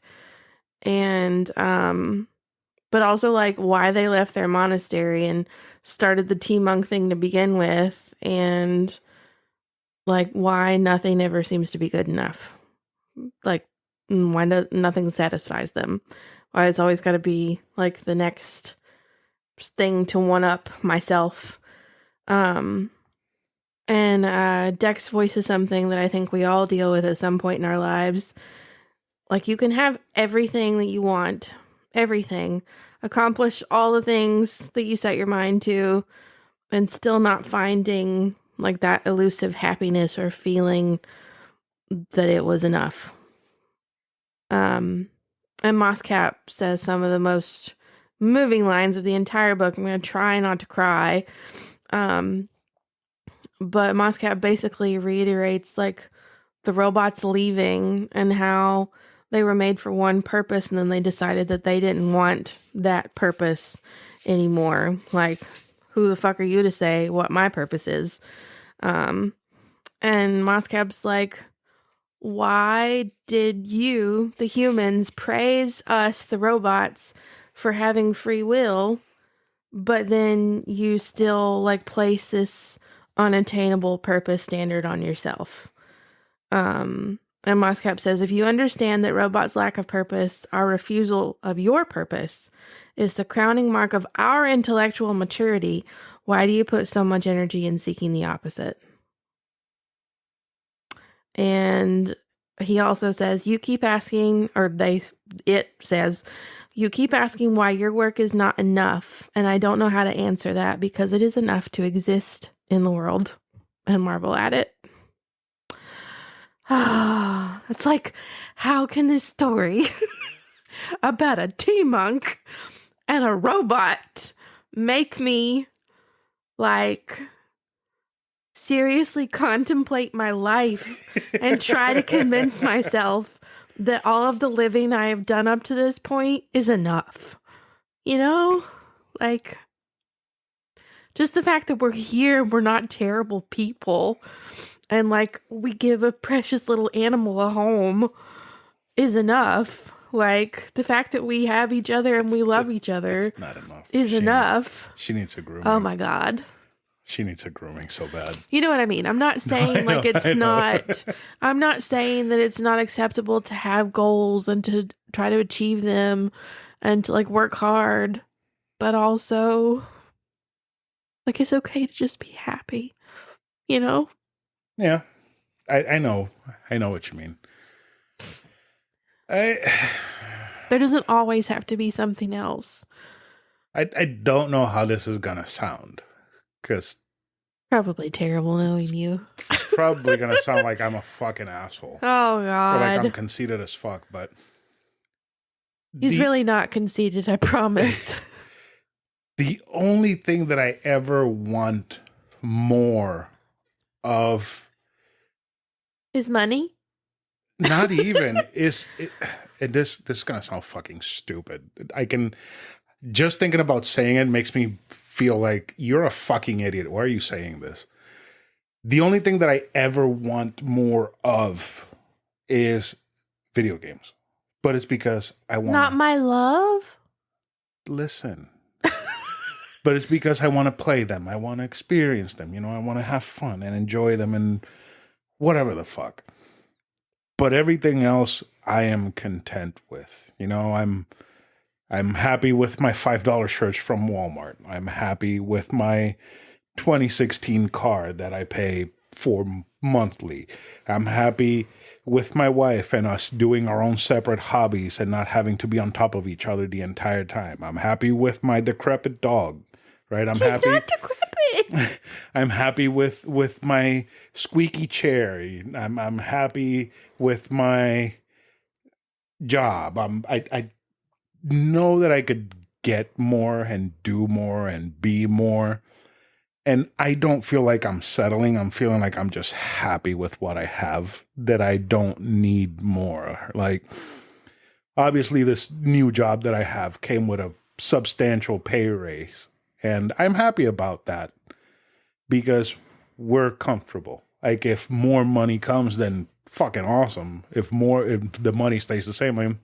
And, but also like why they left their monastery and started the T-Monk thing to begin with. And like why nothing ever seems to be good enough. Like why nothing satisfies them. Why it's always got to be like the next thing to one up myself. And Dex voices something that I think we all deal with at some point in our lives. Like, you can have everything that you want. Everything. Accomplish all the things that you set your mind to. And still not finding, like, that elusive happiness or feeling that it was enough. And Mosscap says some of the most moving lines of the entire book. I'm going to try not to cry. But Mosscap basically reiterates like the robots leaving and how they were made for one purpose and then they decided that they didn't want that purpose anymore. Like, who the fuck are you to say what my purpose is? And And Moscap's like, why did you, the humans, praise us, the robots, for having free will, but then you still like place this unattainable purpose standard on yourself? And Moscap says, if you understand that robots' lack of purpose, our refusal of your purpose, is the crowning mark of our intellectual maturity, why do you put so much energy in seeking the opposite? And he also says, you keep asking, or it says, you keep asking why your work is not enough, and I don't know how to answer that because it is enough to exist in the world and marvel at it. It's like, how can this story about a T-monk and a robot make me, like, seriously contemplate my life and try to convince myself that all of the living I have done up to this point is enough? You know? Like, just the fact that we're here, we're not terrible people, and like we give a precious little animal a home is enough. Like the fact that we have each other and we love each other It's not enough. is enough. She needs a grooming. Oh my God. She needs a grooming so bad. You know what I mean? I'm not saying No, I know. I'm not saying that it's not acceptable to have goals and to try to achieve them and to like work hard, but also like it's okay to just be happy, you know? Yeah, I know what you mean. There doesn't always have to be something else. I don't know how this is gonna sound, because probably terrible knowing you. Probably gonna sound like I'm a fucking asshole. Oh God, or like I'm conceited as fuck. But he's really not conceited, I promise. The only thing that I ever want more of is money. Not even this is gonna sound fucking stupid. I can just thinking about saying it makes me feel like you're a fucking idiot. Why are you saying this? The only thing that I ever want more of is video games, but it's because I want not my love. Listen, but it's because I want to play them. I want to experience them. You know, I want to have fun and enjoy them and whatever the fuck. But everything else, I am content with. You know, I'm happy with my $5 shirts from Walmart. I'm happy with my 2016 car that I pay for monthly. I'm happy with my wife and us doing our own separate hobbies and not having to be on top of each other the entire time. I'm happy with my decrepit dog, right? He's not decrepit. I'm happy with my squeaky chair. I'm happy with my job. I know that I could get more and do more and be more. And I don't feel like I'm settling. I'm feeling like I'm just happy with what I have, that I don't need more. Like, obviously, this new job that I have came with a substantial pay raise. And I'm happy about that because we're comfortable. Like, if more money comes, then fucking awesome. If the money stays the same,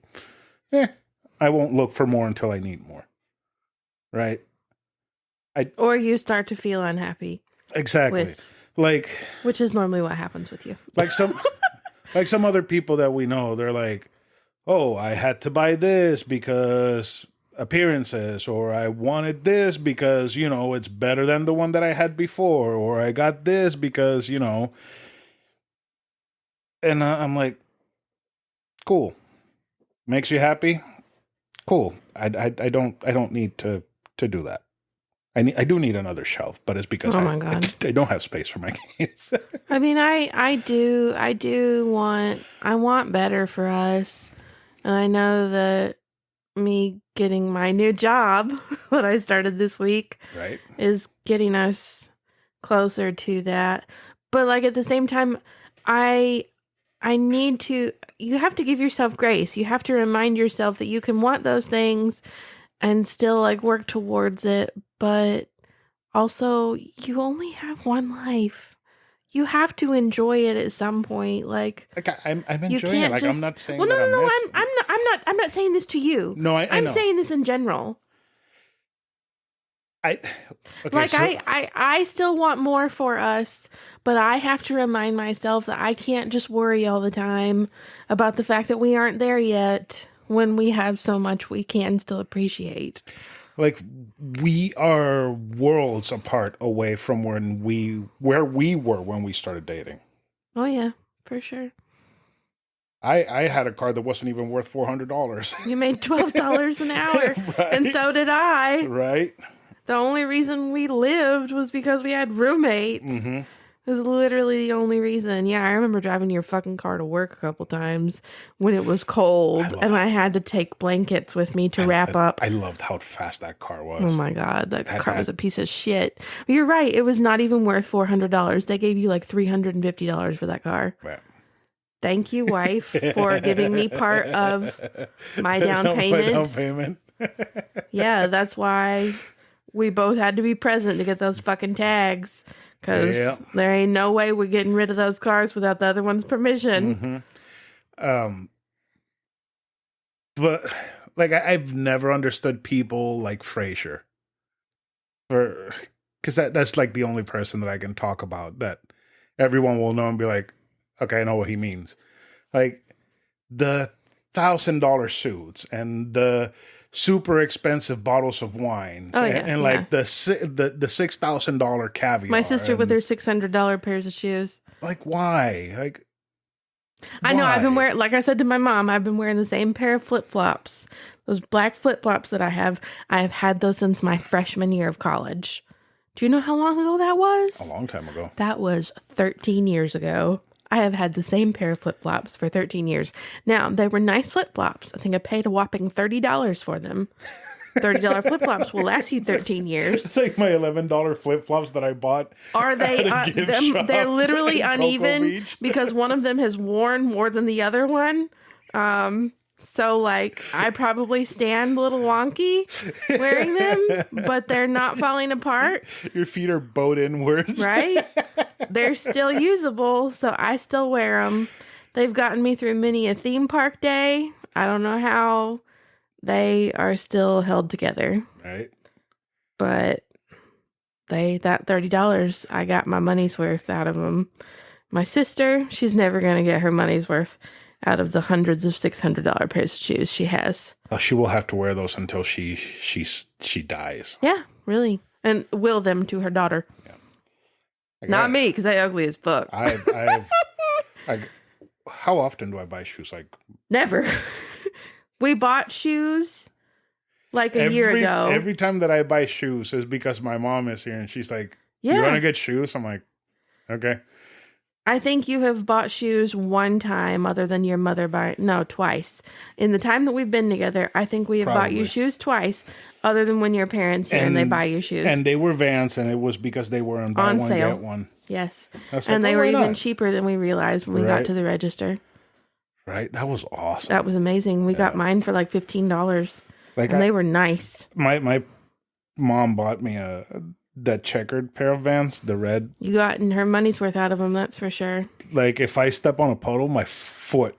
I won't look for more until I need more. Right? Or you start to feel unhappy. Exactly. Which is normally what happens with you. Like some other people that we know, they're like, oh, I had to buy this because appearances, or I wanted this because, you know, it's better than the one that I had before, or I got this because, you know. And I'm like, cool. Makes you happy? Cool. I don't need to do that. I do need another shelf, but it's because I don't have space for my games. I mean, I want better for us. And I know that me getting my new job that I started this week is getting us closer to that. But like at the same time, you have to give yourself grace. You have to remind yourself that you can want those things and still like work towards it, but also you only have one life. you have to enjoy it at some point. Like I'm you enjoying it. can't Like just. I'm not saying Well, no, that no, I'm no. missing. I'm not saying this to you. No, I I'm know. saying this in general. I okay. Like So I still want more for us, but I have to remind myself that I can't just worry all the time about the fact that we aren't there yet when we have so much we can still appreciate. like we are worlds apart away from where we were when we started dating. Oh yeah, for sure. I had a car that wasn't even worth $400. You made $12 an hour, Right. and so did I. Right? The only reason we lived was because we had roommates. Mm-hmm. It was literally the only reason. Yeah, I remember driving your fucking car to work a couple times when it was cold, and I had to take blankets with me to wrap up. I loved how fast that car was. Oh my God, that car was a piece of shit. But you're right, it was not even worth $400. They gave you like $350 for that car. Right. Thank you, wife, for giving me part of my down payment. My down payment. Yeah, that's why we both had to be present to get those fucking tags. Because there ain't no way we're getting rid of those cars without the other one's permission. Mm-hmm. But like I've never understood people like Frasier, because that's like the only person that I can talk about that everyone will know and be like, okay, I know what he means. Like the $1,000 suits and the super expensive bottles of wine, and like the $6,000 caviar. My sister with her $600 pairs of shoes. Like why? Like I know. I've been wearing, like I said to my mom, I've been wearing the same pair of flip flops. Those black flip flops that I have had those since my freshman year of college. Do you know how long ago that was? A long time ago. That was 13 years ago. I have had the same pair of flip-flops for 13 years. Now, they were nice flip-flops. I think I paid a whopping $30 for them. $30 flip-flops will last you 13 years. It's like my $11 flip-flops that I bought. Are they? They're literally uneven because one of them has worn more than the other one. So, like, I probably stand a little wonky wearing them, but they're not falling apart. Your feet are bowed inwards. Right? They're still usable, so I still wear them. They've gotten me through many a theme park day. I don't know how they are still held together. Right. But that $30, I got my money's worth out of them. My sister, she's never going to get her money's worth out of the hundreds of $600 pairs of shoes she has. Well, she will have to wear those until she dies. Yeah, really. And will them to her daughter. Yeah. Not me, because I ugly as fuck. How often do I buy shoes? Like never. We bought shoes like a year ago. Every time that I buy shoes is because my mom is here and she's like, you want to get shoes? I'm like, okay. I think you have bought shoes one time other than your mother twice. In the time that we've been together, I think we have bought you shoes twice other than when your parents here and they buy you shoes. And they were Vans and it was because they were on buy one, sale. Get one. Yes. Like, and they were even cheaper than we realized when we got to the register. Right? That was awesome. That was amazing. We got mine for like $15. And they were nice. My mom bought me that checkered pair of Vans, the red. You gotten her money's worth out of them, that's for sure. Like if I step on a puddle, my foot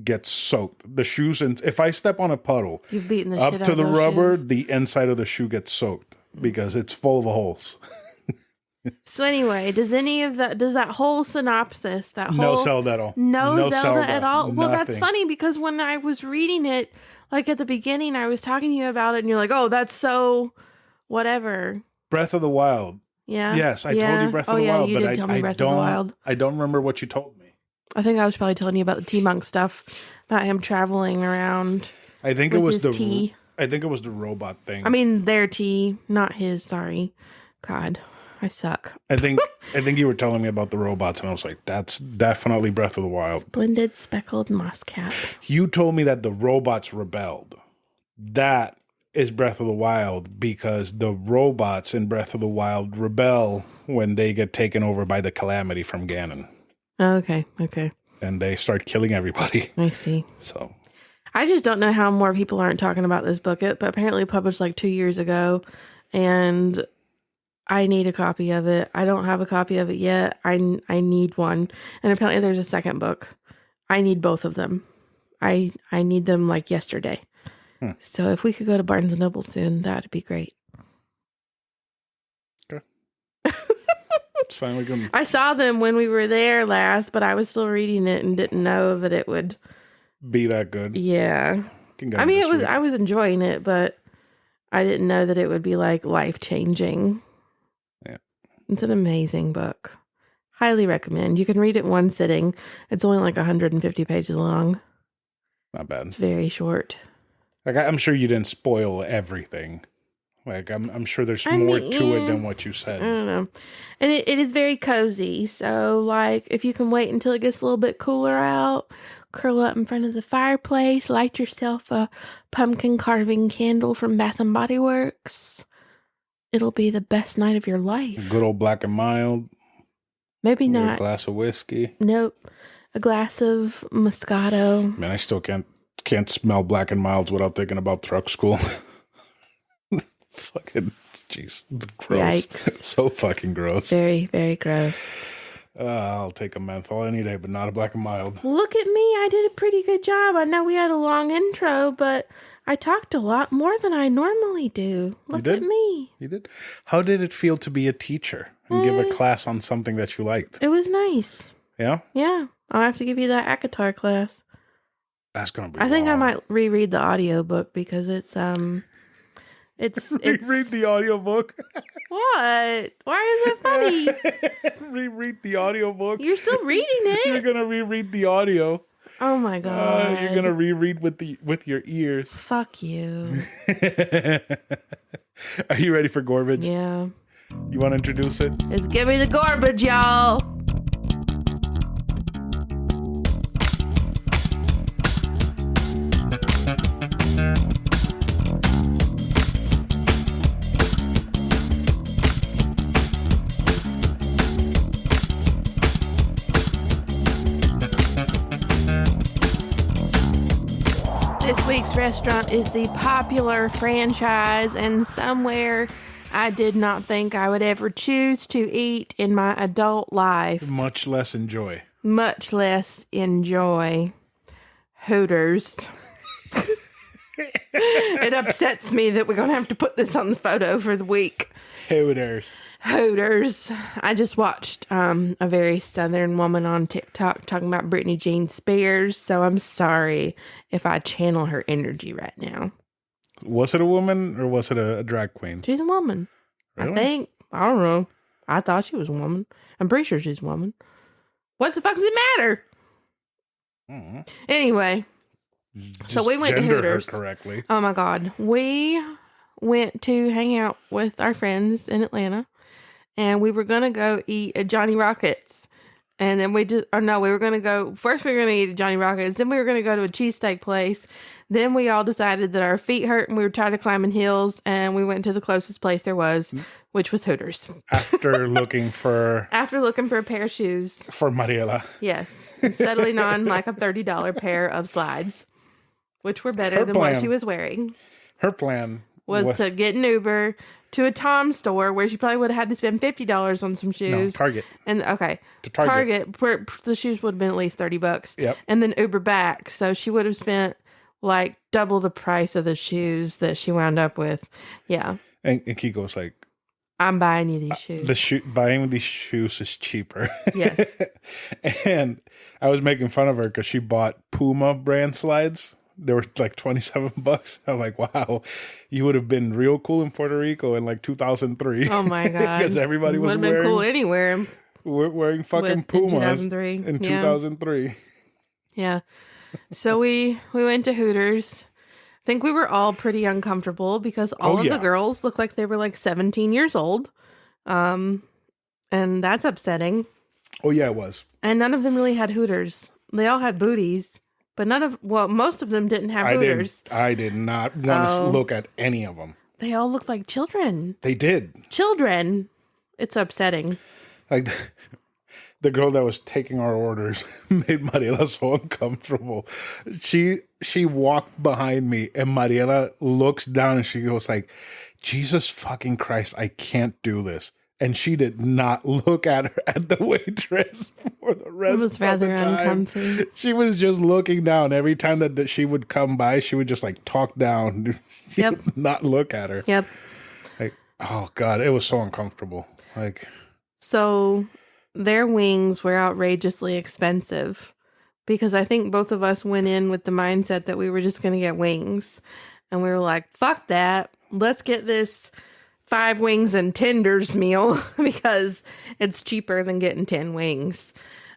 gets soaked. The shoes, and if I step on a puddle, you've beaten the up shit to out the of those rubber, shoes. The inside of the shoe gets soaked because it's full of holes. So anyway, does that whole synopsis, that whole no Zelda at all, no Zelda at all? Well, nothing. That's funny because when I was reading it, like at the beginning, I was talking to you about it, and you're like, "Oh, that's so whatever." Breath of the Wild. Yeah. Yes, I told you Breath of the Wild, you but did tell me Breath of the Wild. I don't remember what you told me. I think I was probably telling you about the T-Monk stuff, about him traveling around. I think with it was his the tea. I think it was the robot thing. I mean, their tea, not his. Sorry, God, I suck. I think you were telling me about the robots, and I was like, "That's definitely Breath of the Wild." Splendid speckled moss cap. You told me that the robots rebelled. That is Breath of the Wild because the robots in Breath of the Wild rebel when they get taken over by the calamity from Ganon. Okay. And they start killing everybody. I see. So I just don't know how more people aren't talking about this book. But apparently published like 2 years ago. And I need a copy of it. I don't have a copy of it yet. I need one. And apparently there's a second book. I need both of them. I need them like yesterday. So if we could go to Barnes & Noble soon, that'd be great. Okay. It's fine. We can... I saw them when we were there last, but I was still reading it and didn't know that it would be that good. Yeah. I mean, I was enjoying it, but I didn't know that it would be like life-changing. Yeah. It's an amazing book. Highly recommend. You can read it in one sitting. It's only like 150 pages long. Not bad. It's very short. Like, I'm sure you didn't spoil everything. Like, I'm sure there's more to it than what you said. I don't know. And it is very cozy. So, like, if you can wait until it gets a little bit cooler out, curl up in front of the fireplace, light yourself a pumpkin carving candle from Bath & Body Works. It'll be the best night of your life. A good old Black and Mild. Maybe not. A glass of whiskey. Nope. A glass of Moscato. Man, I still can't smell Black and Milds without thinking about truck school. Fucking, jeez, it's gross. Yikes. So fucking gross. Very, very gross. I'll take a menthol any day, but not a Black and Mild. Look at me. I did a pretty good job. I know we had a long intro, but I talked a lot more than I normally do. Look at me. You did? How did it feel to be a teacher and give a class on something that you liked? It was nice. Yeah? Yeah. I'll have to give you that ACOTAR class. That's going to be I think I long. might reread the audiobook because it's Reread the audiobook. What? Why is it funny? Reread the audiobook. You're still reading it. You're going to reread the audio. Oh my god. You're going to reread with your ears. Fuck you. Are you ready for garbage? Yeah. You want to introduce it? It's Give Me the Garbage, y'all. This week's restaurant is the popular franchise and somewhere I did not think I would ever choose to eat in my adult life. Much less enjoy. Much less enjoy. Hooters. It upsets me that we're going to have to put this on the photo for the week. Hooters. Hooters. I just watched a very southern woman on TikTok talking about Britney Jean Spears, so I'm sorry if I channel her energy right now. Was it a woman or was it a drag queen? She's a woman. Really? I think. I don't know. I thought she was a woman. I'm pretty sure she's a woman. What the fuck does it matter? Mm-hmm. Anyway, so we went to Hooters. Her correctly. Oh my god. We went to hang out with our friends in Atlanta. And we were going to go eat at Johnny Rockets. And then we were going to go, first we were going to eat at Johnny Rockets. Then we were going to go to a cheesesteak place. Then we all decided that our feet hurt and we were tired of climbing hills. And we went to the closest place there was, which was Hooters. After looking for a pair of shoes. For Mariela. Yes. And settling on like a $30 pair of slides, which were better than what she was wearing. Her plan was to get an Uber to a Tom store where she probably would have had to spend $50 on some shoes. No, Target. And to Target, where the shoes would have been at least $30. Yep. And then Uber back. So she would have spent like double the price of the shoes that she wound up with. Yeah. And Kiko's like, I'm buying you these shoes. Buying these shoes is cheaper. Yes. And I was making fun of her because she bought Puma brand slides. They were like $27. I'm like, wow, you would have been real cool in Puerto Rico in like 2003. Oh my god! Because everybody was would have been cool anywhere. Wearing fucking Pumas in 2003. In 2003. Yeah. So we went to Hooters. I think we were all pretty uncomfortable because all of the girls looked like they were like 17 years old, and that's upsetting. Oh yeah, it was. And none of them really had Hooters. They all had booties. But most of them didn't have Hooters. I did not want to look at any of them. They all looked like children. They did. Children. It's upsetting. Like the girl that was taking our orders made Mariela so uncomfortable. She walked behind me and Mariela looks down and she goes like, Jesus fucking Christ, I can't do this. and she did not look at the waitress for the rest It was of rather the time. uncomfy. She was just looking down. Every time that she would come by, she would just like talk down. She Yep. would not look at her. Yep. Like, oh God, it was so uncomfortable. Like, So their wings were outrageously expensive because I think both of us went in with the mindset that we were just going to get wings. And we were like, fuck that. Let's get this 5 wings and tenders meal because it's cheaper than getting 10 wings.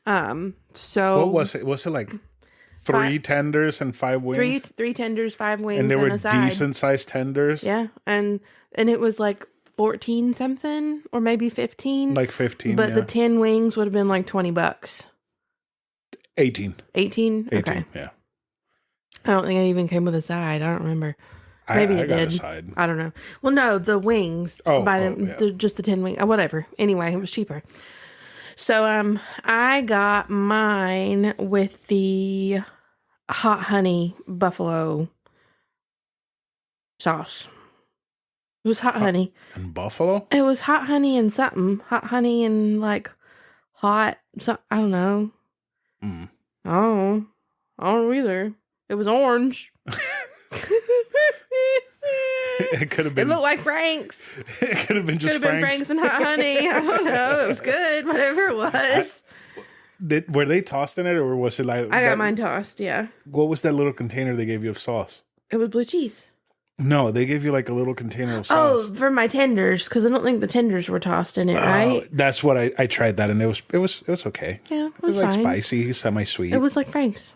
So what was it? Was it like 3 tenders and 5 wings? Three tenders, 5 wings, And they were a side. decent sized tenders? Yeah. And it was like 14 something or maybe 15. Like 15. But yeah. the 10 wings would have been like $20. 18. 18? Okay. Yeah. I don't think I even came with a side. I don't remember. Maybe I it got did. a side. I don't know. Well, no, the wings. Just the 10 wings. Whatever. Anyway, it was cheaper. So I got mine with the hot honey buffalo sauce. It was hot honey. And buffalo? It was hot honey and something. Hot honey and like hot. I don't know. Mm. Oh, I don't know either. It was orange. It could have It been. looked like Frank's. It could have been just Could have been Frank's and hot honey. I don't know. It was good. Whatever it was. Were they tossed in it, or was it like? I got mine tossed. Yeah. What was that little container they gave you of sauce? It was blue cheese. No, they gave you like a little container of sauce. Oh, for my tenders, because I don't think the tenders were tossed in it, right? That's what I tried that, and it was okay. Yeah, it It was was like fine. spicy, semi-sweet. It was like Frank's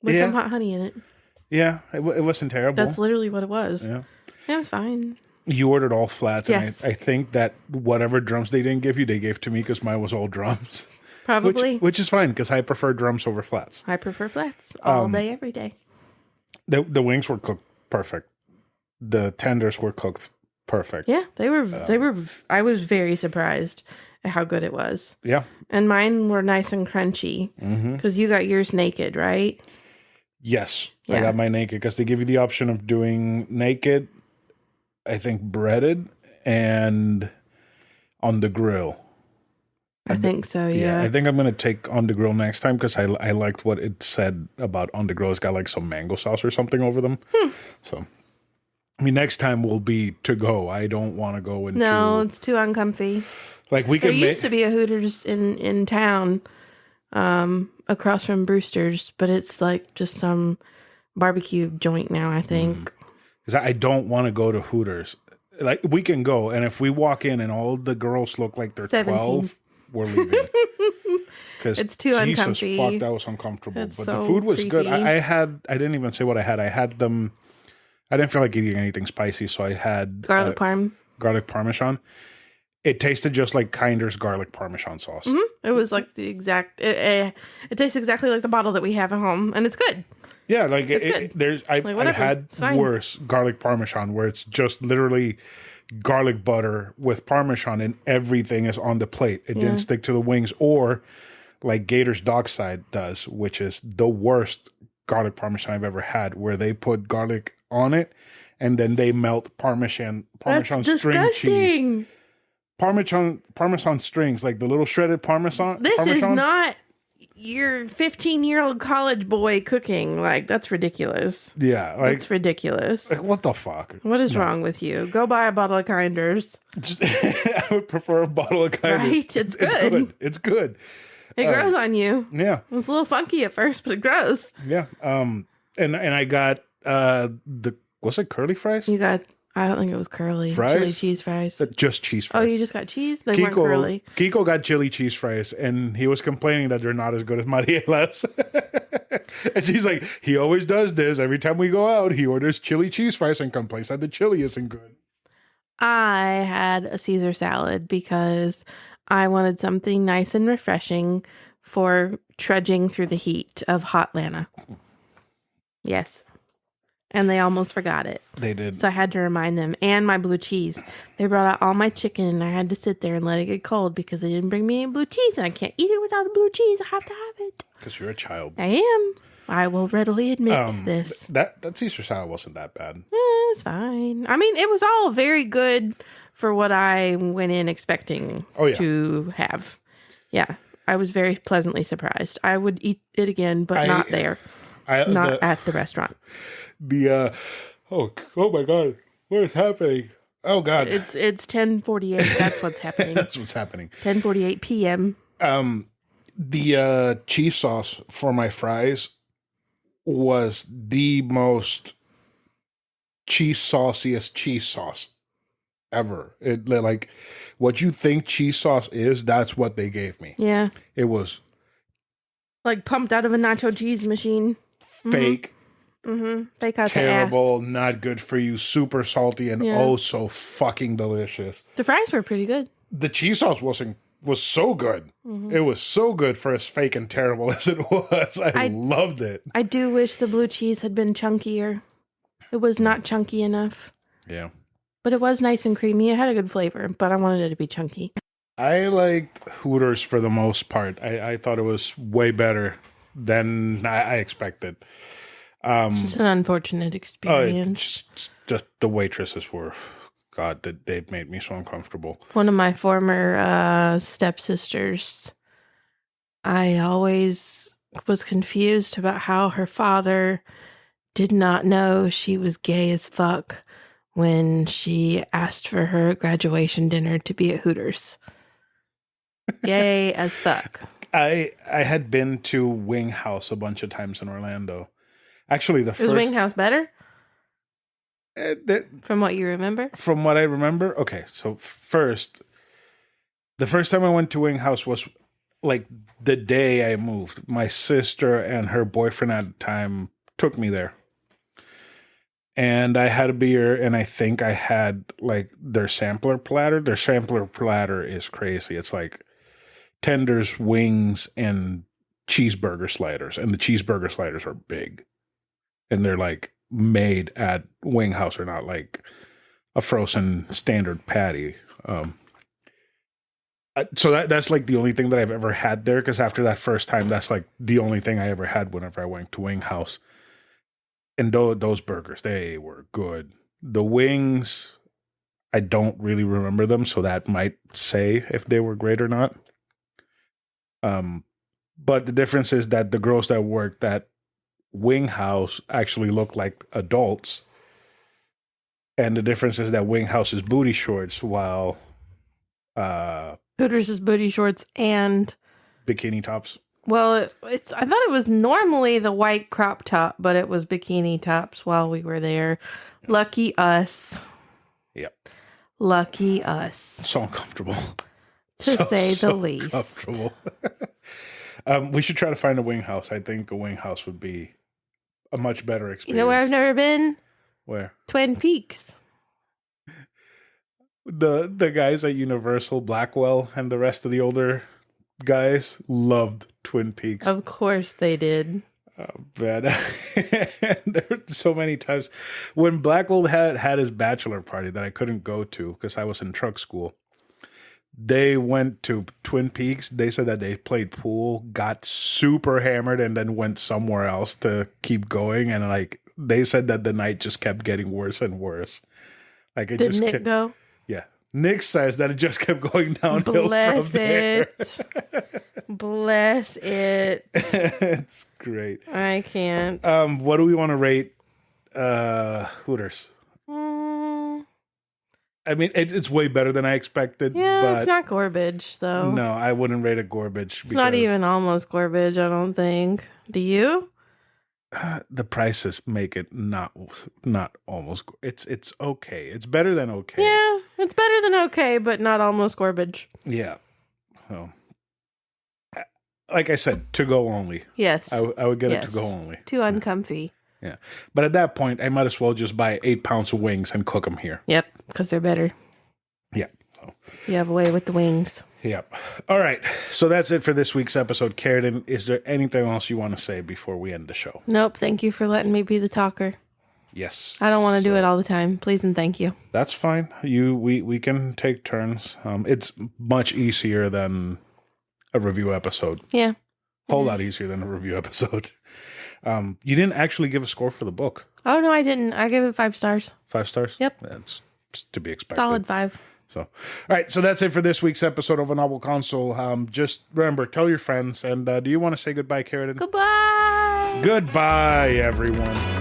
with some hot honey in it. Yeah, it wasn't terrible. That's literally what it was. Yeah. It was fine. You ordered all flats, Yes. and I think that whatever drums they didn't give you, they gave to me because mine was all drums. Probably. Which is fine because I prefer drums over flats. I prefer flats all day, every day. The wings were cooked perfect. The tenders were cooked perfect. Yeah, they were. I was very surprised at how good it was. Yeah. And mine were nice and crunchy because you got yours naked, right? Yes. Yeah. I got my naked because they give you the option of doing naked, I think breaded, and on the grill. I think so, yeah. I think I'm going to take on the grill next time because I liked what it said about on the grill. It's got like some mango sauce or something over them. So, I mean, next time will be to go. I don't want to go into... No, it's too uncomfy. Like we There can used to be a Hooters in town across from Brewster's, but it's like just some barbecue joint now, I think. Because I don't want to go to Hooters. Like we can go, and if we walk in and all the girls look like they're 17. 12, we're leaving. Because It's too uncomfy. fuck, that was uncomfortable. It's but so the food was good. creepy. I didn't even say what I had. I had them. I didn't feel like eating anything spicy, so I had Garlic parm. garlic parmesan. It tasted just like Kinder's garlic parmesan sauce. It was like the exact. It tastes exactly like the bottle that we have at home, and it's good. Yeah, like good. I whatever. had It's fine. worse garlic parmesan where it's just literally garlic butter with parmesan and everything is on the plate. It didn't stick to the wings, or like Gator's Dockside does, which is the worst garlic parmesan I've ever had, where they put garlic on it and then they melt parmesan That's string cheese. disgusting. Parmesan strings, like the little shredded parmesan. This is parmesan. not your 15-year-old college boy cooking. Like, that's ridiculous. Yeah, like, That's ridiculous. what the fuck? What is wrong with you? Go buy a bottle of Kinders. I would prefer a bottle of Kinders. Right? It's good. It's good. It grows on you. Yeah, It's a little funky at first, but it grows. yeah. And I got was it curly fries? You got, I don't think it was curly. Fries? Chili cheese fries. Just cheese Oh, fries. you just got cheese? They weren't curly. Kiko got chili cheese fries, and he was complaining that they're not as good as Mariela's. And she's like, he always does this. Every time we go out, he orders chili cheese fries and complains that the chili isn't good. I had a Caesar salad because I wanted something nice and refreshing for trudging through the heat of Hotlanta. Yes. And they almost forgot it. They did. So I had to remind them. And my blue cheese. They brought out all my chicken and I had to sit there and let it get cold because they didn't bring me any blue cheese. And I can't eat it without the blue cheese. I have to have it. Because you're a child. I am. I will readily admit this. That Caesar salad wasn't that bad. It was fine. I mean, it was all very good for what I went in expecting to have. Yeah, I was very pleasantly surprised. I would eat it again, but not there. Not at the restaurant. Oh my God, what is happening? Oh God, it's 10:48. That's what's happening. That's what's happening. 10:48 p.m. The cheese sauce for my fries was the most sauciest cheese sauce ever. It like what you think cheese sauce is, that's what they gave me. Yeah. It was like pumped out of a nacho cheese machine. Fake. Fake out terrible, the ass. Not good for you, super salty, and oh so fucking delicious. The fries were pretty good. The cheese sauce was so good. It was so good for as fake and terrible as it was. I loved it. I do wish the blue cheese had been chunkier. It was not chunky enough. Yeah. But it was nice and creamy. It had a good flavor, but I wanted it to be chunky. I liked Hooters for the most part. I thought it was way better than I expected. It's just an unfortunate experience. Just the waitresses were, God, they made me so uncomfortable. One of my former stepsisters, I always was confused about how her father did not know she was gay as fuck when she asked for her graduation dinner to be at Hooters. Gay as fuck. I had been to Wing House a bunch of times in Orlando. Actually, Was Wing House better? From what you remember? From what I remember? Okay, so the first time I went to Wing House was like the day I moved. My sister and her boyfriend at the time took me there. And I had a beer, and I think I had like their sampler platter. Their sampler platter is crazy. It's like tenders, wings, and cheeseburger sliders. And the cheeseburger sliders are big. And they're like made at Wing House. They're not like a frozen standard patty. So that's like the only thing that I've ever had there. Because after that first time, that's like the only thing I ever had whenever I went to Wing House. And those burgers, they were good. The wings, I don't really remember them. So that might say if they were great or not. But the difference is that the girls that worked at Wing House actually look like adults, and the difference is that Wing House is booty shorts, while Hooters is booty shorts and bikini tops. Well, I thought it was normally the white crop top, but it was bikini tops while we were there. Lucky us. Yep. Lucky us. So uncomfortable. To say the least. Comfortable. We should try to find a Wing House. I think a Wing House would be a much better experience. You know where I've never been? Where? Twin Peaks. The guys at Universal, Blackwell, and the rest of the older guys loved Twin Peaks. Of course they did. Oh, man. There were so many times when Blackwell had his bachelor party that I couldn't go to because I was in truck school. They went to Twin Peaks. They said that they played pool, got super hammered, and then went somewhere else to keep going. And like they said that the night just kept getting worse and worse. Like it Did just Nick kept, go? Yeah, Nick says that it just kept going downhill. Bless from there. it. Bless it. It's great. I can't. What do we want to rate Hooters? I mean, it's way better than I expected. Yeah, but it's not garbage, though. No, I wouldn't rate it garbage. It's not even almost garbage, I don't think. Do you? The prices make it not almost. It's okay. It's better than okay. Yeah, it's better than okay, but not almost garbage. Yeah. So, like I said, to go only. Yes. I would get it to go only. Too uncomfy. Yeah. But at that point, I might as well just buy 8 pounds of wings and cook them here. Yep, because they're better. Yeah. So. You have a way with the wings. Yep. All right. So that's it for this week's episode. Karradyne, is there anything else you want to say before we end the show? Nope. Thank you for letting me be the talker. Yes. I don't want to do it all the time. Please and thank you. That's fine. We can take turns. It's much easier than a review episode. Yeah. Whole lot easier than a review episode. You didn't actually give a score for the book. Oh, no, I didn't. I gave it 5 stars. 5 stars? Yep. That's to be expected. Solid 5. So, all right. So that's it for this week's episode of A Novel Console. Just remember, tell your friends. And do you want to say goodbye, Karradyne? Goodbye. Goodbye, everyone.